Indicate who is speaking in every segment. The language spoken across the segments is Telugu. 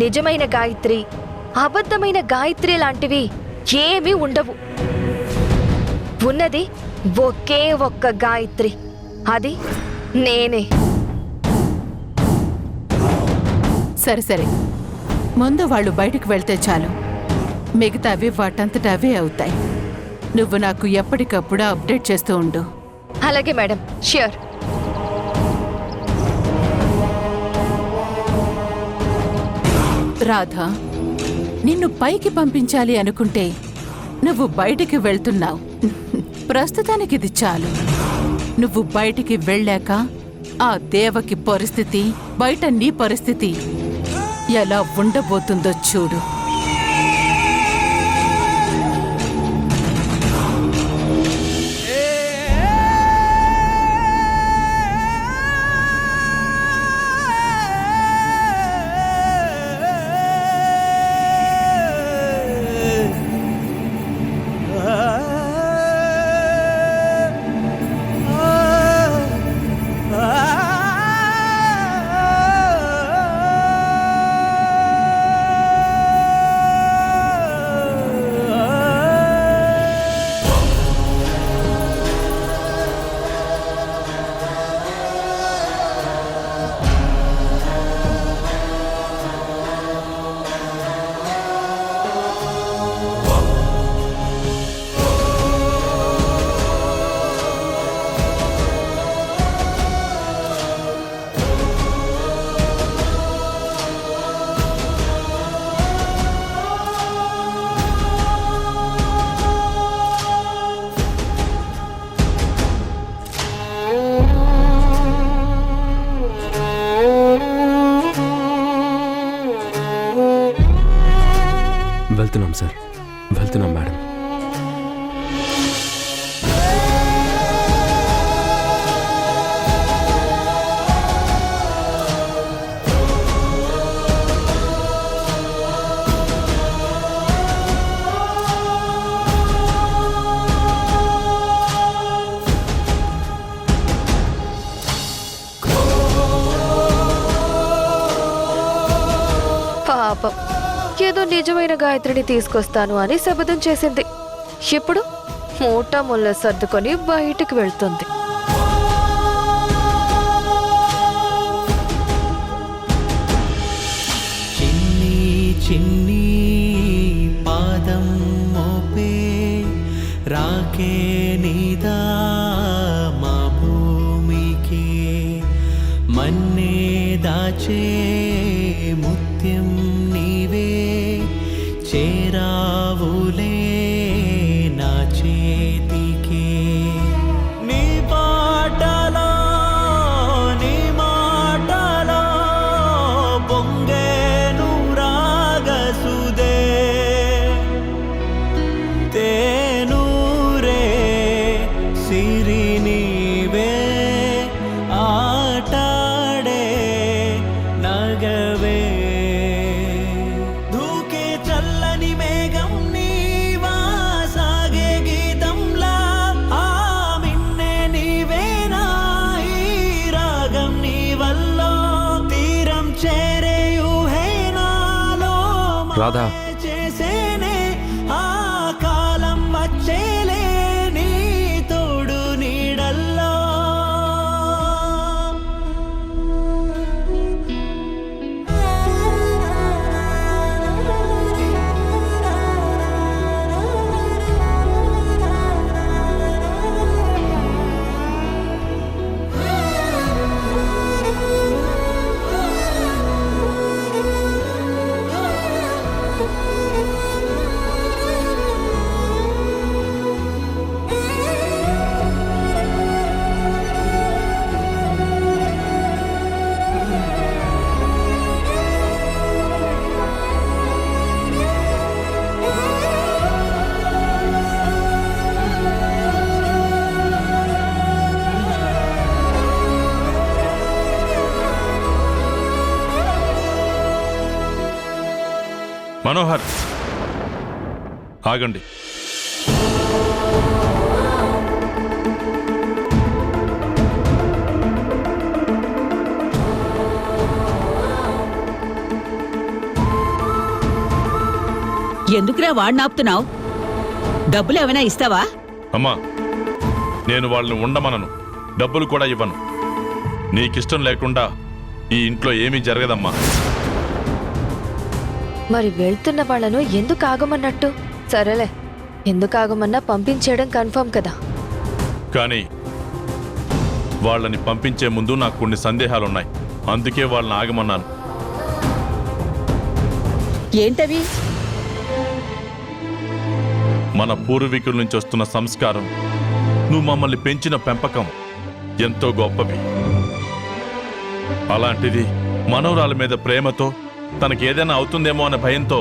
Speaker 1: నిజమైన గాయత్రి, అబద్ధమైన గాయత్రి లాంటివి ఏమీ ఉండవు. ఉన్నది ఒకే ఒక్క గాయత్రి, అది నేనే.
Speaker 2: సరే సరే, ముందు వాళ్ళు బయటికి వెళ్తే చాలు, మిగతావి వాటంతట అవే అవుతాయి. నువ్వు నాకు ఎప్పటికప్పుడు అప్డేట్ చేస్తూ ఉండు.
Speaker 1: అలాగే మేడం, ష్యూర్.
Speaker 2: రాధా, నిన్ను పైకి పంపించాలి అనుకుంటే నువ్వు బయటికి వెళ్తున్నావు. ప్రస్తుతానికి ఇది చాలు. నువ్వు బయటికి వెళ్ళాక ఆ దేవకి పరిస్థితి, బయట నీ పరిస్థితి ఎలా ఉండబోతుందో చూడు.
Speaker 3: వెళ్తున్నాం సార్, వెళ్తున్నాం మేడం.
Speaker 1: పాపం, ఏదో నిజమైన గాయత్రిని తీసుకొస్తాను అని శపథం చేసింది. ఇప్పుడు మూట ముళ్ళ సర్దుకొని బయటికి వెళ్తుంది.
Speaker 4: చిన్ని చిన్ని పాదం మోపే రాకే నీదా మా భూమికి, మన్నే దాచే ముత్యం నీవే, చేరావులే నా చేతికి. నీ పాటలో నీ మాటలో పొంగేను రాగసుదే, తేనూరే సిరి నీవే, ఆటాడే నగవే. దూకే చల్లని మేఘం నీవా, సాగే గీతంలా ఆ మిన్నే నీవేనా, ఈ రాగం నీ వల్ల తీరం చేరే ఊహేనాలో
Speaker 3: రాధా,
Speaker 4: చేసేనే ఆ కాలం వచ్చేలే నీ తోడు నీడల్లో.
Speaker 5: మనోహర్, ఆగండి. ఎందుకురా వాడిని ఆపుతున్నావు? డబ్బులు ఏమైనా ఇస్తావా?
Speaker 6: అమ్మా, నేను వాళ్ళని ఉండమనను, డబ్బులు కూడా ఇవ్వను. నీకిష్టం లేకుండా ఈ ఇంట్లో ఏమీ జరగదమ్మా.
Speaker 1: మరి వెళ్తున్న వాళ్ళను ఎందుకు ఆగమన్నట్టు? సరేలే, ఎందుకు ఆగమన్నా పంపించేయడం కన్ఫర్మ్ కదా.
Speaker 6: కానీ వాళ్ళని పంపించే ముందు నాకు కొన్ని సందేహాలున్నాయి. అందుకే వాళ్ళని ఆగమన్నాను.
Speaker 5: ఏంటవి?
Speaker 6: మన పూర్వీకుల నుంచి వస్తున్న సంస్కారం, నువ్వు మమ్మల్ని పెంచిన పెంపకం ఎంతో గొప్పవి. అలాంటిది మనవరాల మీద ప్రేమతో తనకేదైనా అవుతుందేమో అనే భయంతో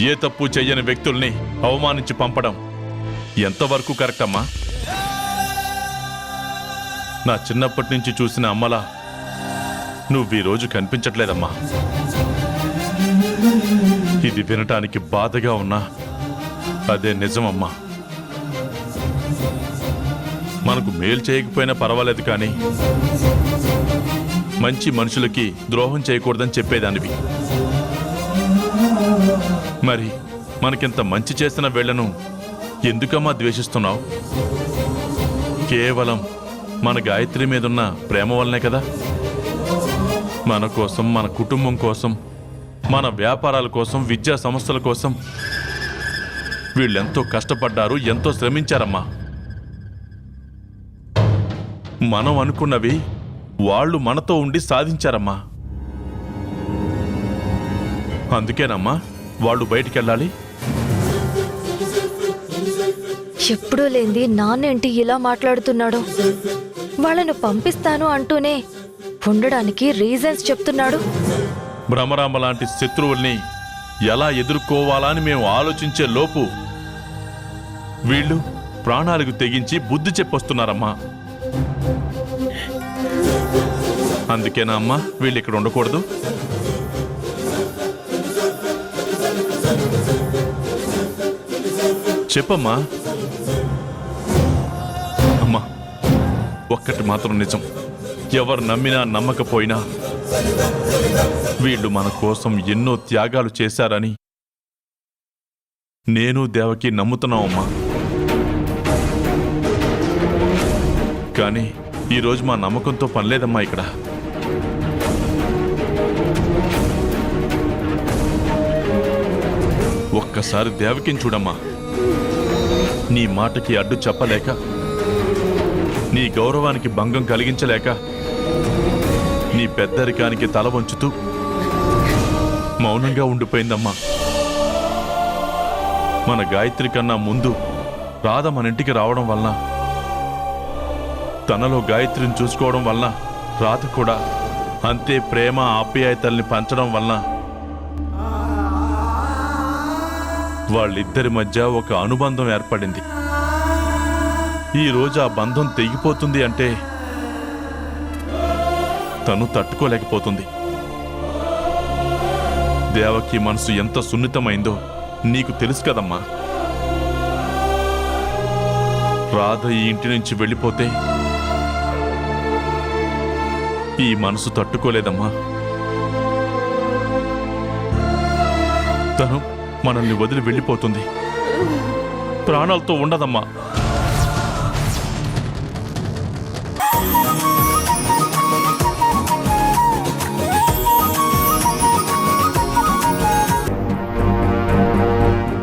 Speaker 6: ఏ తప్పు చెయ్యని వ్యక్తుల్ని అవమానించి పంపడం ఎంతవరకు కరెక్ట్ అమ్మా? నా చిన్నప్పటి నుంచి చూసిన అమ్మలా నువ్వు ఈ రోజు కనిపించట్లేదమ్మా. ఇది వినటానికి బాధగా ఉన్నా అదే నిజమమ్మా. మనకు మేలు చేయకపోయినా పర్వాలేదు, కానీ మంచి మనుషులకి ద్రోహం చేయకూడదని చెప్పేదానివి. మరి మనకింత మంచి చేసిన వీళ్లను ఎందుకమ్మా ద్వేషిస్తున్నావు? కేవలం మన గాయత్రి మీదున్న ప్రేమ వల్లనే కదా. మన కోసం, మన కుటుంబం కోసం, మన వ్యాపారాల కోసం, విద్యా సంస్థల కోసం వీళ్ళెంతో కష్టపడ్డారు, ఎంతో శ్రమించారమ్మా. మనం అనుకున్నవి వాళ్ళు మనతో ఉండి సాధించారమ్మా. అందుకేనమ్మా వాళ్ళు బయటికెళ్ళాలి.
Speaker 1: ఎప్పుడూ లేంది నాన్నేంటి ఇలా మాట్లాడుతున్నాడు? వాళ్ళను పంపిస్తాను అంటూనే ఉండడానికి రీజన్స్ చెప్తున్నాడు.
Speaker 6: భ్రమరాంబ లాంటి శత్రువుల్ని ఎలా ఎదుర్కోవాలా అని మేము ఆలోచించే లోపు వీళ్ళు ప్రాణాలకు తెగించి బుద్ధి చెప్పొస్తున్నారమ్మా. అందుకేనా అమ్మా వీళ్ళు ఇక్కడ ఉండకూడదు? చెప్పమ్మా. అమ్మా, ఒక్కటి మాత్రం నిజం, ఎవరు నమ్మినా నమ్మకపోయినా వీళ్ళు మన కోసం ఎన్నో త్యాగాలు చేశారని నేను దేవకి నమ్ముతున్నామమ్మా. కానీ ఈరోజు మా నమ్మకంతో పనిలేదమ్మా. ఇక్కడ ఒక్కసారి దేవకిని చూడమ్మా. నీ మాటకి అడ్డు చెప్పలేక, నీ గౌరవానికి భంగం కలిగించలేక, నీ పెద్దరికానికి తల వంచుతూ మౌనంగా ఉండిపోయిందమ్మా. మన గాయత్రి కన్నా ముందు రాధ మన ఇంటికి రావడం వలన, తనలో గాయత్రిని చూసుకోవడం వలన రాధ కూడా అంతే ప్రేమ ఆప్యాయతల్ని పంచడం వలన వాళ్ళిద్దరి మధ్య ఒక అనుబంధం ఏర్పడింది. ఈ రోజు ఆ బంధం తెగిపోతుంది అంటే తను తట్టుకోలేకపోతుంది. దేవకి మనసు ఎంత సున్నితమైందో నీకు తెలుసు కదమ్మా. రాధ ఈ ఇంటి నుంచి వెళ్ళిపోతే ఈ మనసు తట్టుకోలేదమ్మా. తను మనల్ని వదిలి వెళ్ళిపోతుంది, ప్రాణాలతో ఉండదమ్మా.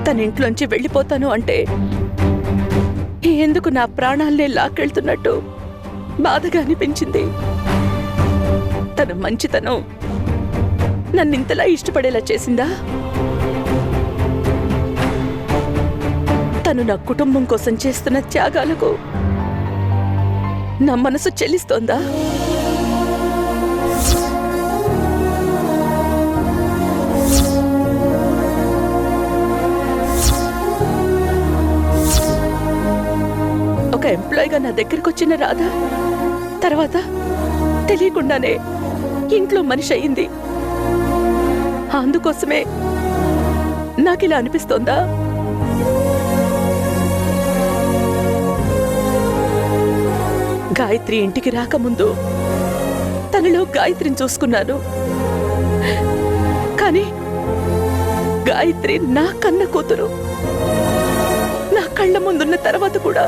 Speaker 7: తన ఇంట్లోంచి వెళ్ళిపోతాను అంటే ఎందుకు నా ప్రాణాల్నే లాక్కెళ్తున్నట్టు బాధగా అనిపించింది. తన మంచితనం నన్నింతలా ఇష్టపడేలా చేసిందా? తను నా కుటుంబం కోసం చేస్తున్న త్యాగాలకు నా మనసు చెల్లిస్తోందా? ఒక ఎంప్లాయీగా నా దగ్గరికి వచ్చిన రాధా తర్వాత తెలియకుండానే ఇంట్లో మనిషి అయింది. అందుకోసమే నాకిలా అనిపిస్తోందా? గాయత్రి ఇంటికి రాకముందు తనలో గాయత్రిని చూసుకున్నాను. కానీ గాయత్రి నా కన్న కూతురు. నా కళ్ళ ముందున్న తర్వాత కూడా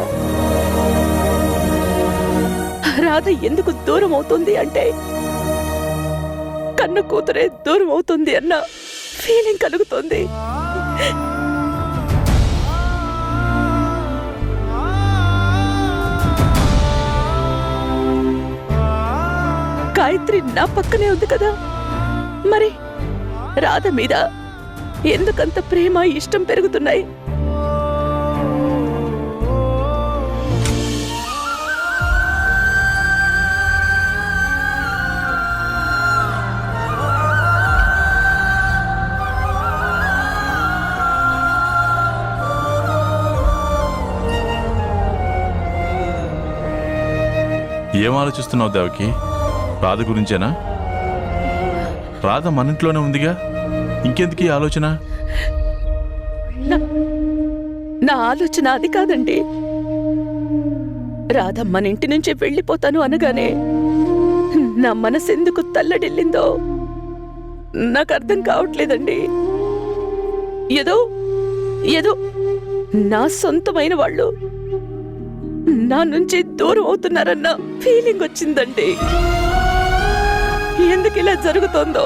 Speaker 7: రాధ ఎందుకు దూరం అవుతుంది అంటే కన్న కూతురే దూరం అవుతుంది అన్న ఫీలింగ్ కలుగుతుంది. గాయత్రి నా పక్కనే ఉంది కదా, మరి రాధ మీద ఎందుకంత ప్రేమ ఇష్టం పెరుగుతున్నాయి?
Speaker 6: ఏం ఆలోచిస్తున్నావు దేవకి? రాధ గురించేనా? రాధ మన ఇంట్లోనే ఉందిగా, ఇంకెందుకు ఈ ఆలోచన?
Speaker 7: నా ఆలోచన అది కాదండి. రాధ మన ఇంటి నుంచి వెళ్ళిపోతాను అనగానే నా మనసెందుకు తల్లడిల్లిందో నాకు అర్థం కావట్లేదండి. ఏదో ఏదో నా సొంతమైన వాళ్ళు నా నుంచి దూరం అవుతున్నారన్న ఫీలింగ్ వచ్చిందండి. ఎందుకు ఇలా జరుగుతోందో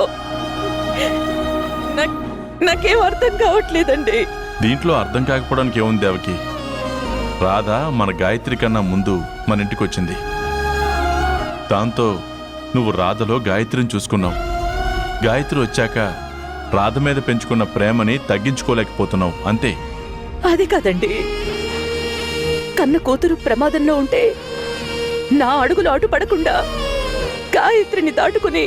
Speaker 7: నాకేం అర్థం కావట్లేదండి.
Speaker 6: దీంట్లో అర్థం కాకపోవడానికి ఏముంది దేవకి? రాధ మన గాయత్రి కన్నా ముందు మన ఇంటికి వచ్చింది. దాంతో నువ్వు రాధలో గాయత్రిని చూసుకున్నావు. గాయత్రి వచ్చాక రాధ మీద పెంచుకున్న ప్రేమని తగ్గించుకోలేకపోతున్నావు, అంతే.
Speaker 7: అది కాదండి, కన్న కూతురు ప్రమాదంలో ఉంటే నా అడుగులు అడ్డు పడకుండా గాయత్రిని దాటుకుని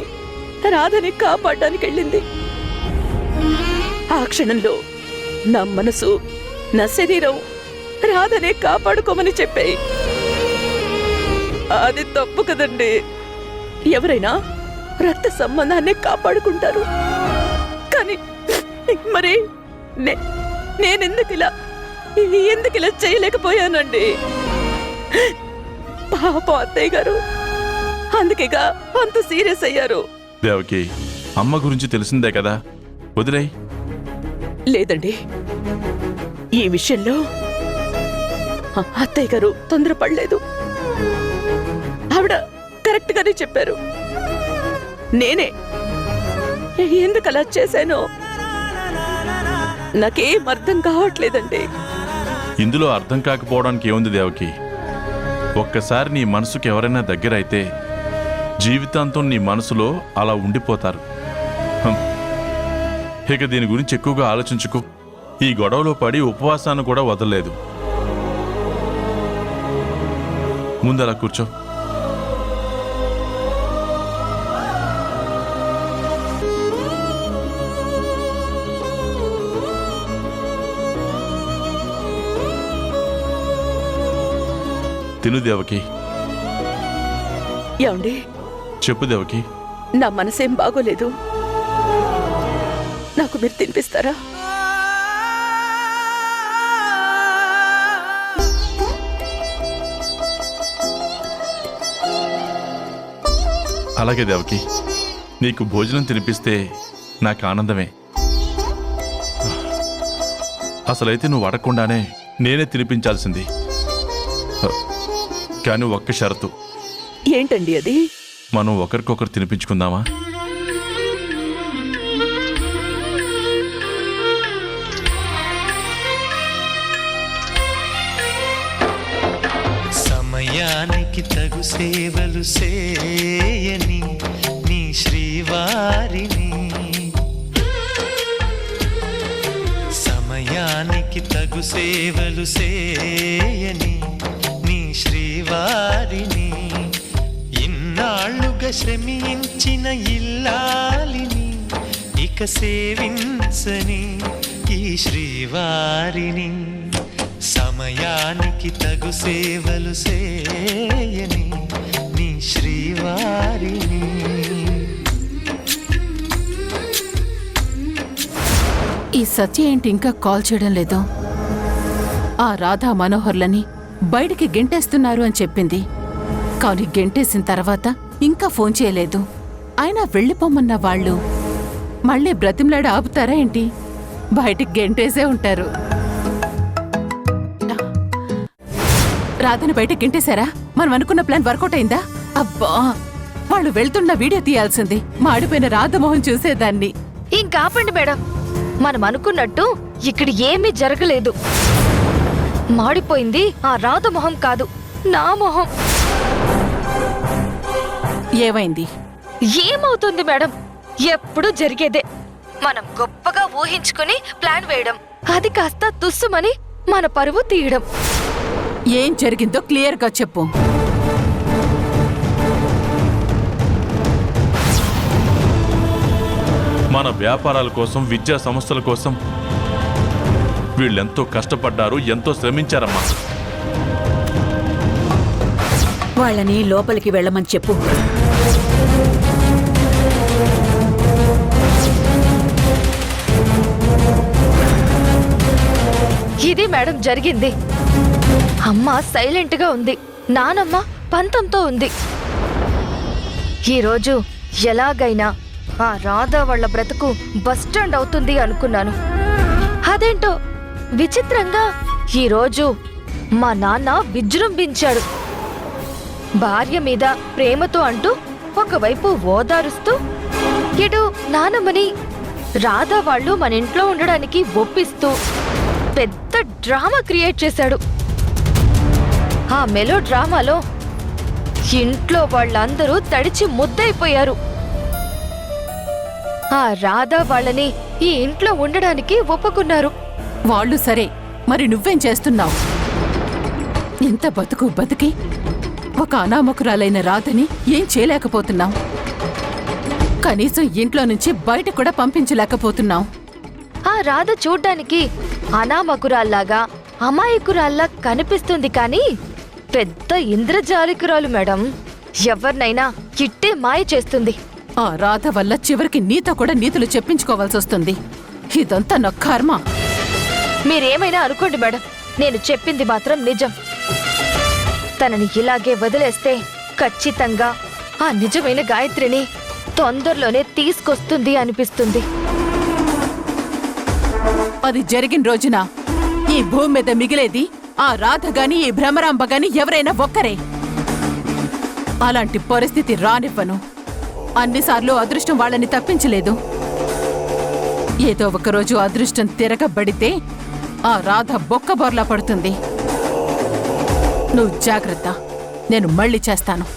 Speaker 7: రాధని కాపాడడానికి వెళ్ళింది. ఆ క్షణంలో నా మనసు, నా శరీరం రాధనే కాపాడుకోమని చెప్పాయి. అది తప్పు కదండి. ఎవరైనా రక్త సంబంధాన్ని కాపాడుకుంటారు, కానీ మరి నేనెందుకిలా చేయలేకపోయానండి? పాప అత్తయ్య గారు అందుకేగా అంత సీరియస్ అయ్యారు.
Speaker 6: దేవకి, అమ్మ గురించి తెలిసిందే కదా, వదిలేయ్.
Speaker 7: లేదండి, ఈ విషయంలో అత్తయ్య గారు తొందరపడలేదు. ఆవిడ కరెక్ట్ గానే చెప్పారు. నేనే ఎందుకలా చేశానో నాకేం అర్థం కావట్లేదండి.
Speaker 6: ఇందులో అర్థం కాకపోవడానికి ఏముంది దేవకి? ఒక్కసారి నీ మనసుకి ఎవరైనా దగ్గరైతే జీవితాంతం నీ మనసులో అలా ఉండిపోతారు. ఇక దీని గురించి ఎక్కువగా ఆలోచించుకో. ఈ గొడవలో పడి ఉపవాసాన్ని కూడా వదలలేదు. ముందు అలా కూర్చో. తిను దేవకి.
Speaker 7: ఏమండి?
Speaker 6: చెప్పు దేవకి.
Speaker 7: నా మనసేం బాగోలేదు, నాకు మీరు తినిపిస్తారా?
Speaker 6: అలాగే దేవకి, నీకు భోజనం తినిపిస్తే నాకు ఆనందమే. అసలైతే నువ్వు అడగకుండానే నేనే తినిపించాల్సింది. కానీ ఒక్క షరతు.
Speaker 7: ఏంటండి అది?
Speaker 6: మనం ఒకరికొకరు తినిపించుకుందామా?
Speaker 4: సమయానికి తగు సేవలు చేయని నీ శ్రీవారిని, సమయానికి తగు సేవలు చేయని నీ శ్రీవారిని, ఇన్నాళ్ళుగా శ్రమించిన ఇల్లాలిని ఇక సేవించని ఈ శ్రీవారిని, సమయానికి తగు సేవలు చేయని నీ శ్రీవారిని.
Speaker 2: ఈ సత్య ఏంటి ఇంకా కాల్ చేయడం లేదు? ఆ రాధా మనోహర్లని బయటికి గెంటేస్తున్నారు అని చెప్పింది, కానీ గెంటేసిన తర్వాత ఇంకా ఫోన్ చేయలేదు. అయినా వెళ్ళిపోమన్న వాళ్ళు మళ్ళీ బ్రతిమలాడి ఆపుతారా ఏంటి? బయటికి గెంటేసే ఉంటారు. రాధని బయటికి గెంటేశారా? మనం అనుకున్న ప్లాన్ వర్కౌట్ అయిందా? అబ్బా, వాళ్ళు వెళ్తున్న వీడియో తీయాల్సింది. మాడిపోయిన రాధమోహన్ చూసేదాన్ని.
Speaker 1: ఇంకాపండి మేడం, మనం అనుకున్నట్టు ఇక్కడ ఏమీ జరగలేదు. మాడిపోయింది ఆ రాధ మొహం కాదు, నా మొహం.
Speaker 2: ఏమైంది?
Speaker 1: ఏమవుతుంది మేడం, ఎప్పుడు జరిగేదే. మనం గొప్పగా ఊహించుకుని ప్లాన్ వేయడం, అది కాస్త తుస్సుమని మన పరువు తీయడం.
Speaker 2: ఏం జరిగిందో క్లియర్గా చెప్పు.
Speaker 6: మన వ్యాపారాల కోసం, విద్యా సంస్థల కోసం వీళ్ళెంతో కష్టపడ్డారు, ఎంతో శ్రమించారమ్మా.
Speaker 5: వాళ్ళని లోపలికి వెళ్ళమని చెప్పు.
Speaker 1: ఇది మేడం జరిగింది. అమ్మ సైలెంట్ గా ఉంది, నానమ్మ పంతంతో ఉంది. ఈరోజు ఎలాగైనా ఆ రాధ వాళ్ళ బ్రతుకు బస్టాండ్ అవుతుంది అనుకున్నాను. అదేంటో విచిత్రంగా ఈరోజు మా నాన్న విజృంభించాడు. భార్య మీద ప్రేమతో అంటూ ఒకవైపు ఓదారుస్తూ, ఇటు నానమ్మని రాధ వాళ్ళు మన ఇంట్లో ఉండడానికి ఒప్పిస్తూ పెద్ద డ్రామా క్రియేట్ చేశాడు. ఆ మెలో డ్రామాలో ఇంట్లో వాళ్ళందరూ తడిచి ముద్దయిపోయారు. ఆ రాధ వాళ్ళని ఈ ఇంట్లో ఉండడానికి ఒప్పుకున్నారు.
Speaker 2: వాళ్ళు సరే, మరి నువ్వేం చేస్తున్నావు? ఎంత బతుకు బతికి ఒక అనామకురాలైన రాధని ఏం చేయలేకపోతున్నావు? కనీసం ఇంట్లో నుంచి బయట కూడా పంపించలేకపోతున్నావు.
Speaker 1: ఆ రాధ చూడ్డానికి అనామకురాల్లాగా, అమాయకురాల్లా కనిపిస్తుంది కానీ పెద్ద ఇంద్రజాలికురాలు మేడం. ఎవరినైనా ఇట్టే మాయ చేస్తుంది.
Speaker 2: ఆ రాధ వల్ల చివరికి నీతో కూడా నీతులు చెప్పించుకోవాల్సి వస్తుంది. ఇదంతా నా కర్మ.
Speaker 1: మీరేమైనా అనుకోండి మేడం, నేను చెప్పింది మాత్రం నిజం. తనని ఇలాగే వదిలేస్తే ఖచ్చితంగా ఆ నిజమైన గాయత్రిని తొందరలోనే తీసుకొస్తుంది అనిపిస్తుంది.
Speaker 2: అది జరిగిన రోజున ఈ భూమి మీద మిగిలేది ఆ రాధ గాని, ఈ భ్రమరాంబ గాని ఎవరైనా ఒక్కరే. అలాంటి పరిస్థితి రానివ్వను. అన్నిసార్లు అదృష్టం వాళ్ళని తప్పించలేదు. ఏదో ఒకరోజు అదృష్టం తిరగబడితే ఆ రాధ బొక్కబోర్లా పడుతుంది. నువ్వు జాగ్రత్త, నేను మళ్ళీ చేస్తాను.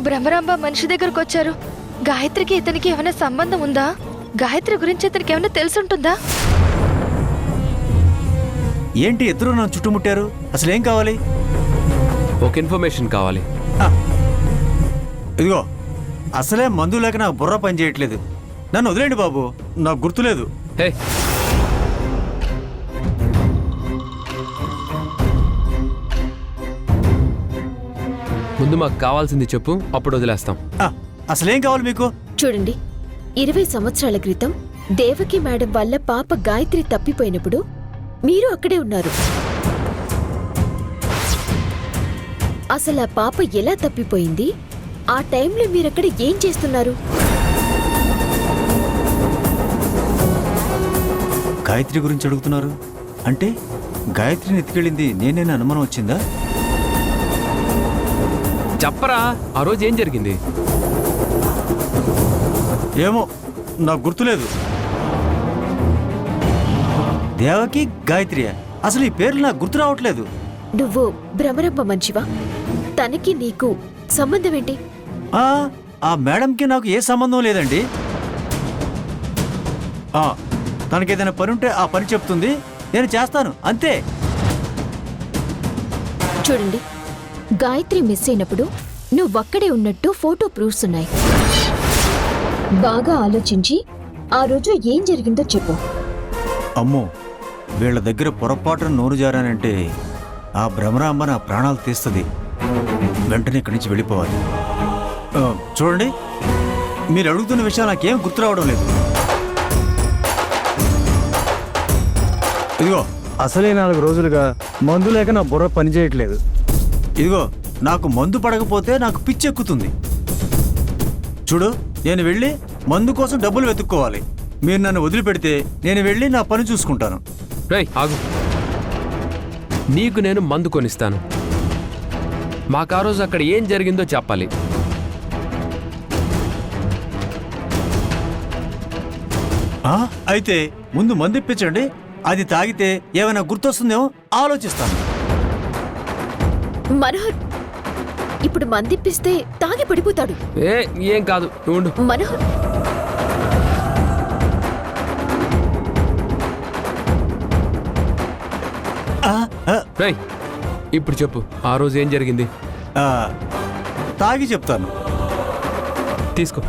Speaker 1: భ్రమరాంబ మనిషి దగ్గరకు వచ్చారు. గాయత్రికి ఇతనికి ఏమైనా సంబంధం ఉందా? గాయత్రి గురించి ఇతనికి ఏమైనా తెలుసుంటుందా?
Speaker 8: ఏంటి ఇద్దరు నన్ను చుట్టుముట్టారు? అసలు ఏం కావాలి?
Speaker 3: ఒక ఇన్ఫర్మేషన్ కావాలి.
Speaker 8: ఇదిగో, అసలే మందు లేక నాకు బుర్ర పని చేయట్లేదు. నన్ను వదిలేండి బాబు, నాకు గుర్తులేదు.
Speaker 3: హే, ముందు మాకు కావాల్సింది చెప్పు, అప్పుడు వదిలేస్తాం.
Speaker 8: అసలేం కావాలి మీకు?
Speaker 9: చూడండి, 20 సంవత్సరాల క్రితం దేవకి మేడం వల్ల పాప గాయత్రి తప్పిపోయినప్పుడు మీరు అక్కడే ఉన్నారు. అసలు ఆ పాప ఎలా తప్పిపోయింది? ఆ టైంలో మీరక్కడ ఏం చేస్తున్నారు?
Speaker 8: గాయత్రి గురించి అడుగుతున్నారు అంటే గాయత్రిని ఎత్తుకెళ్ళింది నేనేనా అనుమానం వచ్చిందా?
Speaker 3: చెప్పరా, ఆ రోజు ఏం జరిగింది?
Speaker 8: ఏమో, నాకు గుర్తులేదు. దేవకి, గాయత్రియా? అసలు ఈ పేర్లు నాకు గుర్తు రావట్లేదు.
Speaker 9: నువ్వు భ్రమరంబ మంచివా? తనకి నీకు సంబంధం ఏంటి?
Speaker 8: ఆ మేడంకి నాకు ఏ సంబంధం లేదండి. తనకేదైనా పని ఉంటే ఆ పని చెప్తుంది, నేను చేస్తాను, అంతే.
Speaker 9: చూడండి, గాయత్రి మిస్ అయినప్పుడు నువ్వక్కడే ఉన్నట్టు ఫోటో ప్రూఫ్స్ ఉన్నాయి. బాగా ఆలోచించి ఆ రోజు ఏం జరిగిందో చెప్పు.
Speaker 8: అమ్మో, వీళ్ళ దగ్గర పొరపాటున నోరు జారానంటే ఆ భ్రమరాంబ నా ప్రాణాలు తీస్తుంది. వెంటనే ఇక్కడి నుంచి వెళ్ళిపోవాలి. చూడండి, మీరు అడుగుతున్న విషయం నాకేం గుర్తు రావడం లేదు. ఇదిగో
Speaker 10: అసలే 4 రోజులుగా మందు లేక నా బుర్ర పనిచేయట్లేదు.
Speaker 8: ఇదిగో నాకు మందు పడకపోతే నాకు పిచ్చెక్కుతుంది. చూడు, నేను వెళ్ళి మందు కోసం డబ్బులు వెతుక్కోవాలి. మీరు నన్ను వదిలిపెడితే నేను వెళ్ళి నా పని చూసుకుంటాను.
Speaker 3: రేయ్ ఆగు, నీకు నేను మందు కొనిస్తాను. మాకు ఆ రోజు అక్కడ ఏం జరిగిందో చెప్పాలి.
Speaker 8: అయితే ముందు మందు ఇప్పించండి. అది తాగితే ఏమైనా గుర్తొస్తుందేమో ఆలోచిస్తాను.
Speaker 9: మనోహర్, ఇప్పుడు మందిప్పిస్తే తాగి పడిపోతాడు.
Speaker 3: ఏం కాదు, నువ్వు ఉండు.
Speaker 9: మనోహర్,
Speaker 3: రేయ్ ఇప్పుడు చెప్పు, ఆ రోజు ఏం జరిగింది?
Speaker 8: తాగి చెప్తాను.
Speaker 3: తీసుకో.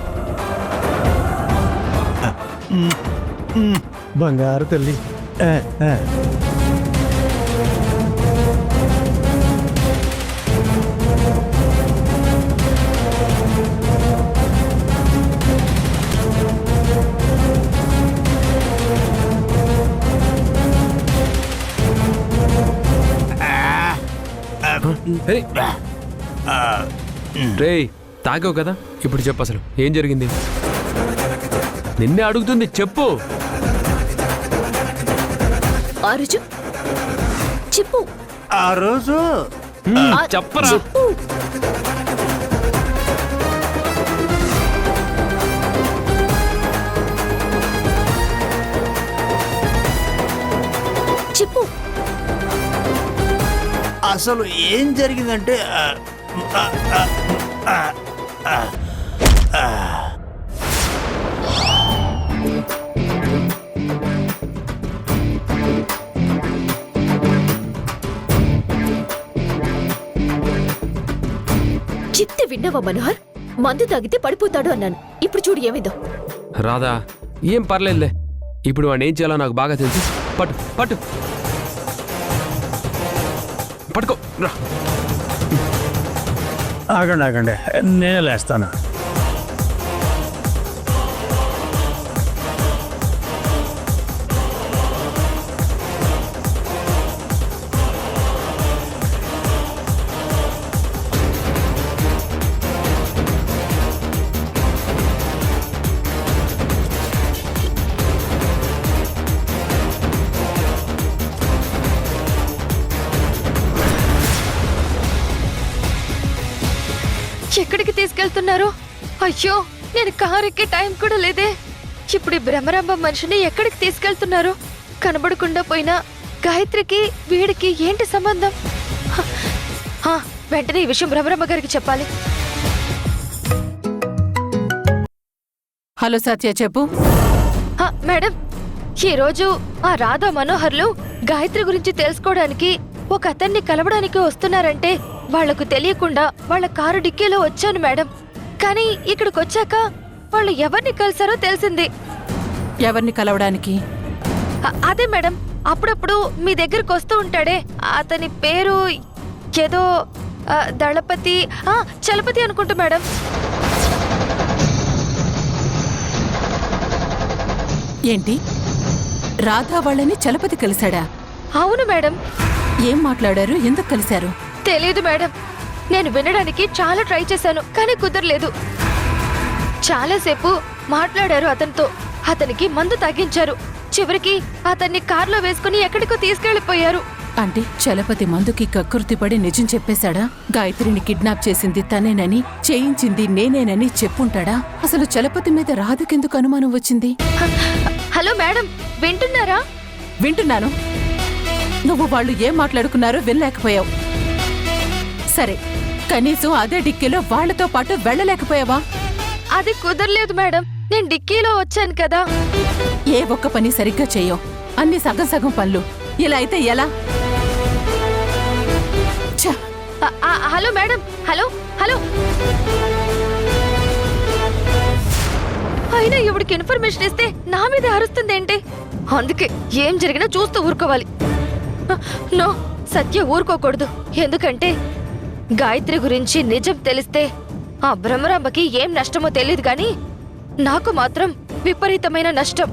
Speaker 10: బంగారు తల్లి.
Speaker 3: రేయ్ తాగావు కదా, ఇప్పుడు చెప్పు అసలు ఏం జరిగింది? నిన్నే అడుగుతుంది, చెప్పు.
Speaker 9: ఆ రోజు చెప్పు.
Speaker 8: ఆ రోజు
Speaker 3: చెప్పరా.
Speaker 9: చెప్పు. చెప్పు.
Speaker 8: అసలు ఏం జరిగిందంటే
Speaker 9: చెప్తే విన్నావా మనోహర్? మందు తాగితే పడిపోతాడు అన్నాను. ఇప్పుడు చూడు ఏమైందో.
Speaker 3: రాధా, ఏం పర్లేదులే. ఇప్పుడు వాడిని ఏం చేయాలో నాకు బాగా తెలుసు. పట్టు పట్టు పట్టుకో రా.
Speaker 10: ఆగండి ఆగండి, నేనే లేస్తాను.
Speaker 1: ఎక్కడికి తీసుకెళ్తున్నారు? అయ్యో, నేను కారు ఎక్కే టైం కూడా లేదే. ఇప్పుడు ఈ భ్రమరాంబ మనిషిని ఎక్కడికి తీసుకెళ్తున్నారు? కనబడకుండా పోయినా గాయత్రికి వీడికి ఏంటి సంబంధం? వెంటనే ఈ విషయం భ్రమరాంబ గారికి చెప్పాలి.
Speaker 2: హలో సత్య, చెప్పు.
Speaker 1: మేడం, ఈరోజు ఆ రాధా మనోహర్లు గాయత్రి గురించి తెలుసుకోవడానికి ఒక అతన్ని కలవడానికి వస్తున్నారంటే వాళ్లకు తెలియకుండా వాళ్ళ కారు డిక్కీలో వచ్చాను మేడం. కానీ ఇక్కడికి వచ్చాక వాళ్ళు ఎవరిని కలిసారో తెలిసింది.
Speaker 2: ఎవరిని కలవడానికి?
Speaker 1: అదే మేడం, అప్పుడప్పుడు మీ దగ్గరకు వస్తూ ఉంటాడే, అతని పేరు ఏదో దళపతి, చలపతి అనుకుంటా మేడం.
Speaker 2: ఏంటి, రాధా వాళ్ళని చలపతి కలిశాడా?
Speaker 1: అవును మేడం.
Speaker 2: ఏం మాట్లాడారు? ఎందుకు కలిశారు?
Speaker 1: తెలియదు మేడం. నేను వినడానికి చాలా ట్రై చేశాను, కానీ కుదరలేదు. చాలాసేపు మాట్లాడారు అతనితో. అతనికి మందు తాగించారు. చివరికి అతన్ని కారులో వేసుకుని ఎక్కడికో తీసుకెళ్లిపోయారు.
Speaker 2: అంటే చలపతి మందుకి కక్కుర్తిపడి నిజం చెప్పేశాడా? గాయత్రిని కిడ్నాప్ చేసింది తనేనని, చేయించింది నేనేనని చెప్పుంటాడా? అసలు చలపతి మీద రాధకెందుకు అనుమానం వచ్చింది?
Speaker 1: హలో మేడం, వింటున్నారా?
Speaker 2: వింటున్నాను. నువ్వు వాళ్ళు ఏం మాట్లాడుకున్నారో వినలేకపోయావు. సరే, కనీసం అదే డిక్కీలో వాళ్లతో పాటు వెళ్ళలేకపోయావా?
Speaker 1: అది కుదరలేదు మేడం. నేను డిక్కీలో వచ్చాను కదా.
Speaker 2: ఏ ఒక్క పని సరిగ్గా చెయ్యో, అన్ని సగం సగం పనులు. ఇలా అయితే ఎలా?
Speaker 1: Hello madam, hello hello. అయినా ఇవిడికి ఇన్ఫర్మేషన్ ఇస్తే నా మీద అరుస్తుంది ఏంటి? అందుకే ఏం జరిగినా చూస్తూ ఊరుకోవాలి. నో, సత్య ఊరుకోకూడదు. ఎందుకంటే గాయత్రి గురించి నిజం తెలిస్తే ఆ భ్రమరాంబకి ఏం నష్టమో తెలియదు గాని నాకు మాత్రం విపరీతమైన నష్టం.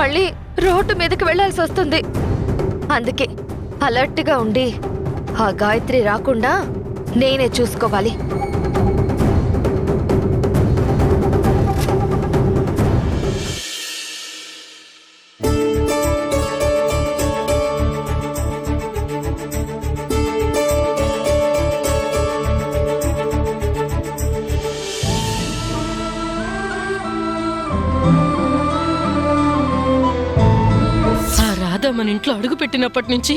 Speaker 1: మళ్ళీ రోడ్డు మీదకి వెళ్లాల్సి వస్తుంది. అందుకే అలర్ట్ గా ఉండి ఆ గాయత్రి రాకుండా నేనే చూసుకోవాలి.
Speaker 11: మన ఇంట్లో అడుగు పెట్టినప్పటి నుంచి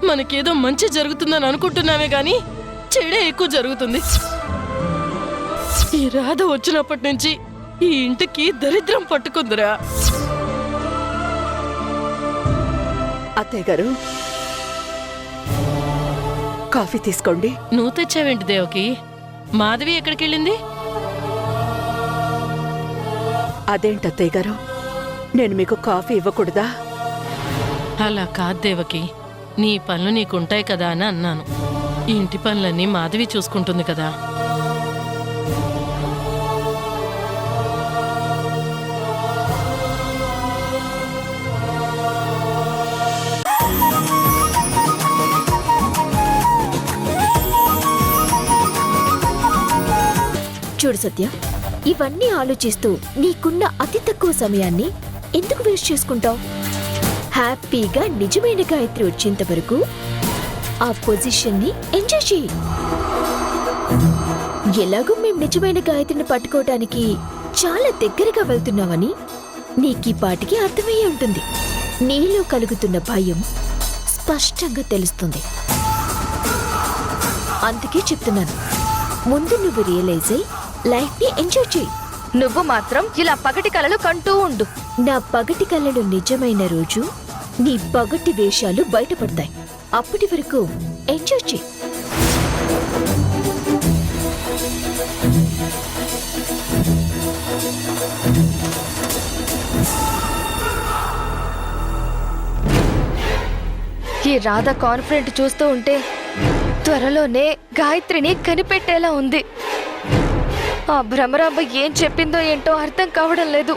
Speaker 11: మనకేదో మంచి జరుగుతుందని అనుకుంటున్నామే గాని చెడే ఎక్కువ జరుగుతుంది. ఈ రాధ వచ్చినప్పటి నుంచి ఈ ఇంటికి దరిద్రం పట్టుకుందిరా.
Speaker 7: అత్తయ్య గారు, కాఫీ తీసుకోండి.
Speaker 11: నువ్వు తెచ్చావేంటి దేవకి? మాధవి ఎక్కడికి వెళ్ళింది?
Speaker 7: అదేంటి అత్తయ్య గారు, నేను మీకు కాఫీ ఇవ్వకూడదా?
Speaker 11: అలా కాదు దేవకి, నీ పనులు నీకుంటాయి కదా అని అన్నాను. ఈ ఇంటి పనులన్నీ మాధవి చూసుకుంటుంది కదా.
Speaker 9: చూడు సత్య, ఇవన్నీ ఆలోచిస్తూ నీకున్న అతి తక్కువ సమయాన్ని ఎందుకు వేస్ట్ చేసుకుంటావు? హ్యాపీగా నిజమైన గాయత్రి వచ్చేంత వరకు ఆ పొజిషన్ ని ఎంజాయ్ చేయి. ఎలాగో మేం నిజమైన గాయత్రిని పట్టుకోవటానికి చాలా దగ్గరగా వెళ్తున్నామని నీకీ పాటికి అర్థమయ్యే ఉంటుంది. నీలో కలుగుతున్న భయం స్పష్టంగా తెలుస్తుంది. అందుకే చెప్తున్నాను, ముందు నువ్వు రియలైజ్ అయ్యి లైఫ్ ని ఎంజాయ్ చేయి.
Speaker 1: నువ్వు మాత్రం ఇలా పగటి కలలు కంటూ ఉండు.
Speaker 9: నా పగటి కళ్ళలు నిజమైన రోజు నీ పగటి వేషాలు బయటపడతాయి. అప్పటి వరకు ఎంజాయ్ చేయి.
Speaker 1: ఈ రాధ కాన్ఫిడెంట్ చూస్తూ ఉంటే త్వరలోనే గాయత్రిని కనిపెట్టేలా ఉంది. ఆ భ్రమరాంబ ఏం చెప్పిందో ఏంటో అర్థం కావడం లేదు.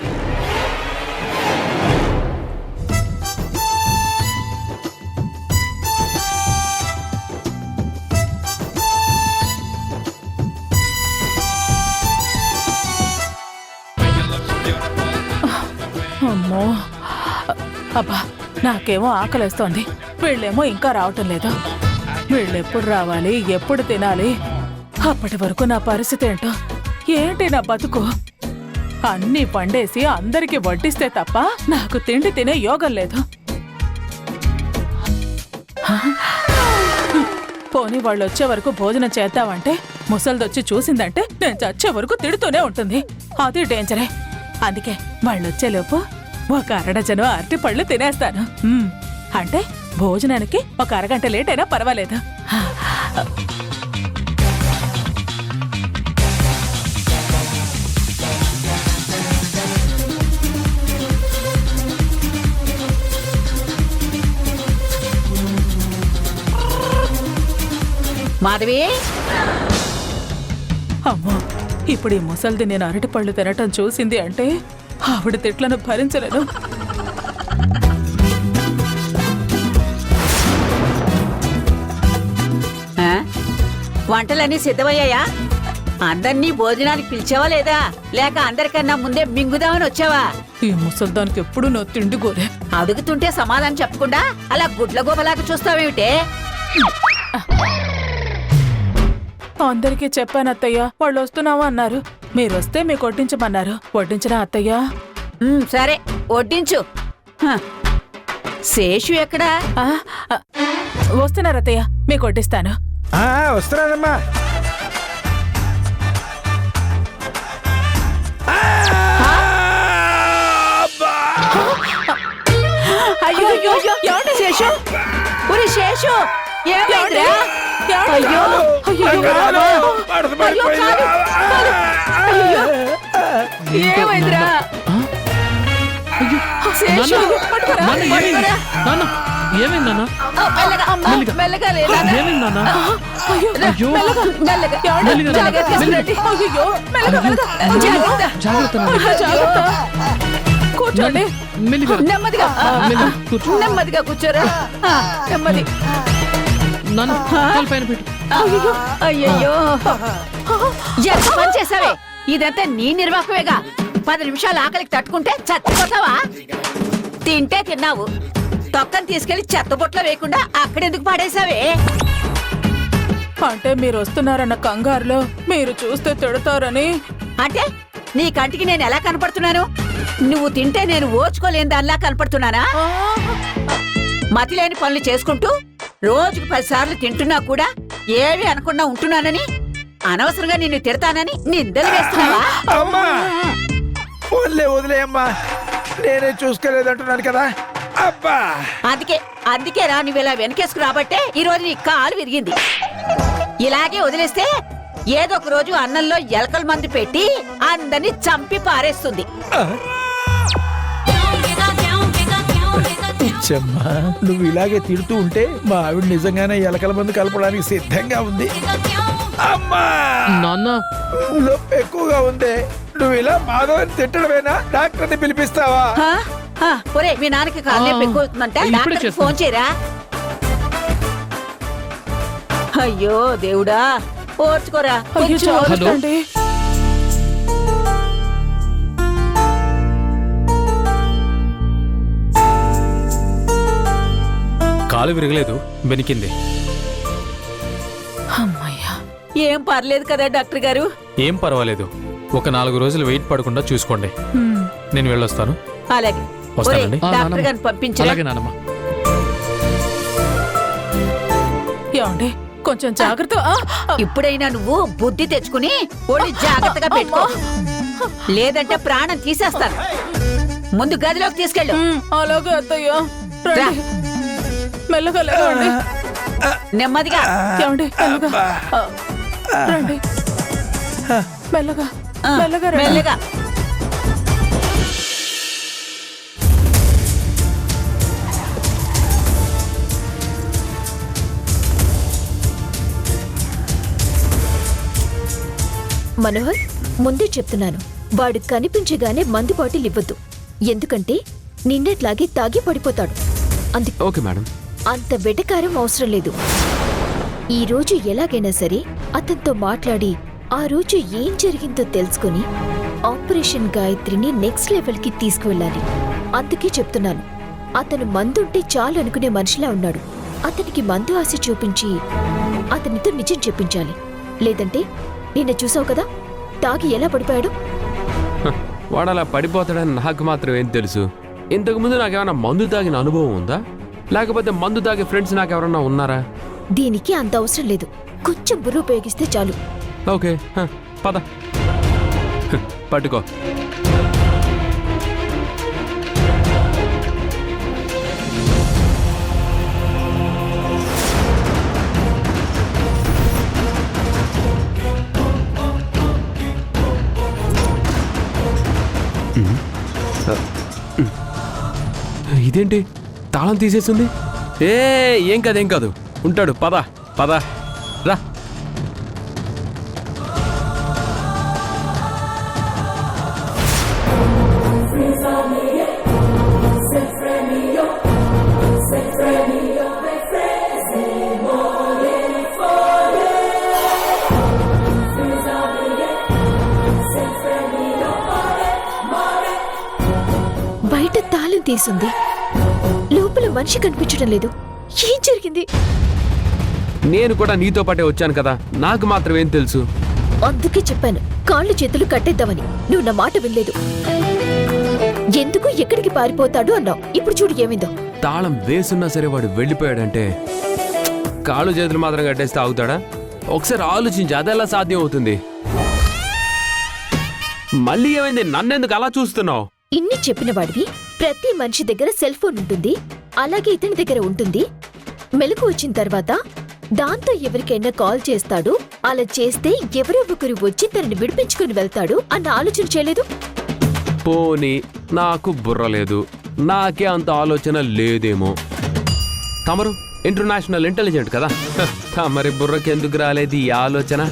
Speaker 12: అమ్మో, అబ్బా నాకేమో ఆకలేస్తోంది. వీళ్ళేమో ఇంకా రావటం లేదు. వీళ్ళెప్పుడు రావాలి, ఎప్పుడు తినాలి? అప్పటి వరకు నా పరిస్థితి ఏంటో? ఏంటి నా బతుకు? అన్నీ పండేసి అందరికి వడ్డిస్తే తప్ప నాకు తిండి తినే యోగం లేదు. పోనీ వాళ్ళు వచ్చే వరకు భోజనం చేద్దామంటే ముసల్దొచ్చి చూసిందంటే నేను చచ్చే వరకు తిడుతూనే ఉంటుంది. అది డేంజరే. అందుకే వాళ్ళు వచ్చేలోపు ఒక అరడజను అరటి పళ్ళు తినేస్తాను. అంటే భోజనానికి ఒక అరగంట లేట్ అయినా పర్వాలేదు.
Speaker 5: మాధవి,
Speaker 12: అమ్మో, ఇప్పుడు ఈ ముసల్ది నేను అరటిపళ్ళు తినటం చూసింది అంటే ఆవిడ తిట్లను భరించలేను.
Speaker 5: వంటలన్నీ సిద్ధమయ్యాయా? అందర్నీ భోజనానికి పిలిచావా లేదా? లేక అందరికన్నా ముందే మింగుదామని వచ్చావా?
Speaker 12: ఈ ముసల్దానికి ఎప్పుడు నా తిండి గోరే.
Speaker 5: అడుగుతుంటే సమాధానం చెప్పకుండా అలా గుడ్ల గోపలాగా చూస్తావేమిటే?
Speaker 12: అందరికీ చెప్పాను అత్తయ్య, వాళ్ళు వస్తున్నావా అన్నారు. మీరొస్తే మీకు వడ్డించమన్నారు. వడ్డించరా అత్తయ్య?
Speaker 5: సరే వడ్డించు. శేషు ఎక్కడా?
Speaker 12: వస్తున్నారు అత్తయ్య, మీకు వడ్డిస్తాను.
Speaker 10: వస్తున్నానమ్మా.
Speaker 5: అయ్యో శేషు, ఒరే శేషు, ఏమైందిరా? అయ్యో అయ్యో,
Speaker 12: ఏమైందిరా శేషు, పట్టుకోరా, పట్టుకోరా.
Speaker 3: ఏమైందన్నా
Speaker 12: మెల్లగా, మెల్లగా లే, నాన్న. అయ్యో, మెల్లగా, మెల్లగా. ఏమండి? జాగ్రత్త తీసుకురండి. అయ్యో, మెల్లగా, మెల్లగా. జాగ్రత్త. కూర్చోండి. నెమ్మదిగా, నెమ్మదిగా కూర్చోరా. నెమ్మది. అయ్యో, అయ్యయ్యో, ఎంత పని చేసావే? ఇదంతా నీ నిర్వాహకమేగా. 10 నిమిషాలు ఆకలికి తట్టుకుంటే చచ్చిపోతావా? తింటే తిన్నావు, తొక్కని తీసుకెళ్లి చెత్తబొట్లో వేయకుండా అక్కడెందుకు పాడేశావే? అంటే మీరు వస్తున్నారన్న కంగారులో మీరు చూస్తే తిడతారని.
Speaker 5: అంటే నీ కంటికి నేను ఎలా కనపడుతున్నాను? నువ్వు తింటే నేను ఓచుకోలేని దానిలా కనపడుతున్నానా? మతి లేని పనులు చేసుకుంటూ రోజుకు 10 సార్లు తింటున్నా కూడా ఏమీ అనకుండా ఉంటున్నానని, అనవసరంగా నిన్ను తిడతానని నిందలు వేస్తున్నావా?
Speaker 13: అమ్మా వదిలేయమ్మా, నేనే చూసుకోలేదంటున్నాను కదా. అబ్బా,
Speaker 5: అందుకే రా, నువ్వు ఇలా వెనకేసుకు రాబట్టే ఈ రోజు నీ కాలు విరిగింది. ఇలాగే వదిలేస్తే ఏదో ఒక రోజు అన్నంలో ఎలకల మందు పెట్టి అందరినీ చంపి పారేస్తుంది.
Speaker 13: ఇచ్చమ్మా, నువ్వు ఇలాగే తిడుతూ ఉంటే మా ఆవిడ నిజంగానే ఎలకల మందు కలపడానికి సిద్ధంగా ఉంది. అమ్మా
Speaker 3: నాన్న,
Speaker 13: నొప్పి ఎక్కువగా ఉంది. నువ్వు ఇలా మాధవని తిట్టడమేనా? డాక్టర్ని పిలిపిస్తావా?
Speaker 5: ఒరే, మీ నాన్నకి కాలు నొప్పి ఎక్కువ అవుతుందంటే డాక్టర్కి ఫోన్ చేయరా. అయ్యో దేవుడా, ఓర్చుకోరా.
Speaker 12: అయ్యో, జాగ్రత్తండి.
Speaker 3: కాలు విరగలేదు, బెనికింది.
Speaker 12: అమ్మయ్యా,
Speaker 5: ఏం పర్లేదు కదా డాక్టర్ గారు?
Speaker 3: ఏం పర్వాలేదు. ఒక 4 రోజులు వెయిట్ పడకుండా చూసుకోండి. నేను వెళ్ళొస్తాను.
Speaker 5: అలాగే.
Speaker 3: వస్తానండి.
Speaker 5: డాక్టర్ గారిని పంపించరా.
Speaker 3: అలాగే నానమ్మ.
Speaker 12: ఏమండి, కొంచెం జాగ్రత్త.
Speaker 5: ఇప్పుడైనా నువ్వు బుద్ధి తెచ్చుకుని ఒళ్ళు జాగ్రత్తగా పెట్టుకో, లేదంటే ప్రాణం తీసేస్తాను. ముందు గదిలోకి తీసుకెళ్ళు.
Speaker 12: అలాగే అత్తయ్య. రండి. మెల్లగా లేవండి.
Speaker 5: నెమ్మదిగా.
Speaker 12: ఏమండి, మెల్లగా రండి. మెల్లగా, మెల్లగా రండి.
Speaker 5: మెల్లగా.
Speaker 9: మనోహర్, ముందే చెప్తున్నాను, వాడు కనిపించగానే మందు బాటిల్ ఇవ్వద్దు. ఎందుకంటే నిన్నట్లాగే తాగి పడిపోతాడు.
Speaker 3: Okay madam.
Speaker 9: అంత వెటకారం అవసరం లేదు. ఈ రోజు ఎలాగైనా సరే అతనితో మాట్లాడి ఆ రోజు ఏం జరిగిందో తెలుసుకుని ఆపరేషన్ గాయత్రిని నెక్స్ట్ లెవెల్కి తీసుకువెళ్ళాలి. అందుకే చెప్తున్నాను, అతను మందుంటే చాలు అనుకునే మనిషిలా ఉన్నాడు. అతనికి మందు ఆశ చూపించి అతనితో నిజం చెప్పించాలి. లేదంటే నిన్న చూసావు కదా, తాగి ఎలా పడిపోయాడు.
Speaker 3: వాడు అలా పడిపోతాడని నాకు మాత్రం ఏం తెలుసు? ఇంతకుముందు నాకేమైనా మందు తాగిన అనుభవం ఉందా? లేకపోతే మందు తాగే ఫ్రెండ్స్ నాకెవరన్నా ఉన్నారా?
Speaker 9: దీనికి అంత అవసరం లేదు. కొంచెం బుర్ర ఉపయోగిస్తే చాలు.
Speaker 3: ఓకే, పద. పట్టుకో. ఇదేంటి తాళం తీసేస్తుంది? ఏం కాదు ఉంటాడు. పద పద రా.
Speaker 9: బయట తాళం తీసుంది, లోపల మనిషి కనిపించడం లేదు. ఏం జరిగింది?
Speaker 3: నేను కూడా నీతో పాటే వచ్చాను కదా, నాకు మాత్రం ఏం తెలుసు?
Speaker 9: అందుకే చెప్పాను, కాళ్ళు చేతులు కట్టేద్దామని. నువ్వు నా మాట వినలేదు. ఎందుకు ఎక్కడికి పారిపోతాడు అన్నావు. ఇప్పుడు చూడు ఏమైందో.
Speaker 3: తాళం వేసున్నా సరే వాడు వెళ్ళిపోయాడంటే కాళ్ళు చేతులు మాత్రం కట్టేస్తే ఆగుతాడా? ఒకసారి ఆలోచించి, అదెలా సాధ్యం అవుతుంది? మళ్ళీ ఏమైంది? నన్నెందుకు అలా చూస్తున్నావు?
Speaker 9: ఇన్ని చెప్పిన వాడివి. ప్రతి మనిషి దగ్గర సెల్ ఫోన్ ఉంటుంది, అలాగే ఇతని దగ్గర ఉంటుంది. మెలకు వచ్చిన తర్వాత దాంతో ఎవరికైనా కాల్ చేస్తాడు, అలా చేస్తే ఎవరో ఒకరు వచ్చి తనని విడిపించుకుని వెళ్తాడు అన్న ఆలోచన చేయలేదు.
Speaker 3: పోనీ నాకు బుర్ర లేదు, నాకే అంత ఆలోచన లేదేమో. తమరు ఇంటర్నేషనల్ ఇంటెలిజెంట్ కదా, తమరి బుర్రకి ఎందుకు రాలేదు ఈ ఆలోచన?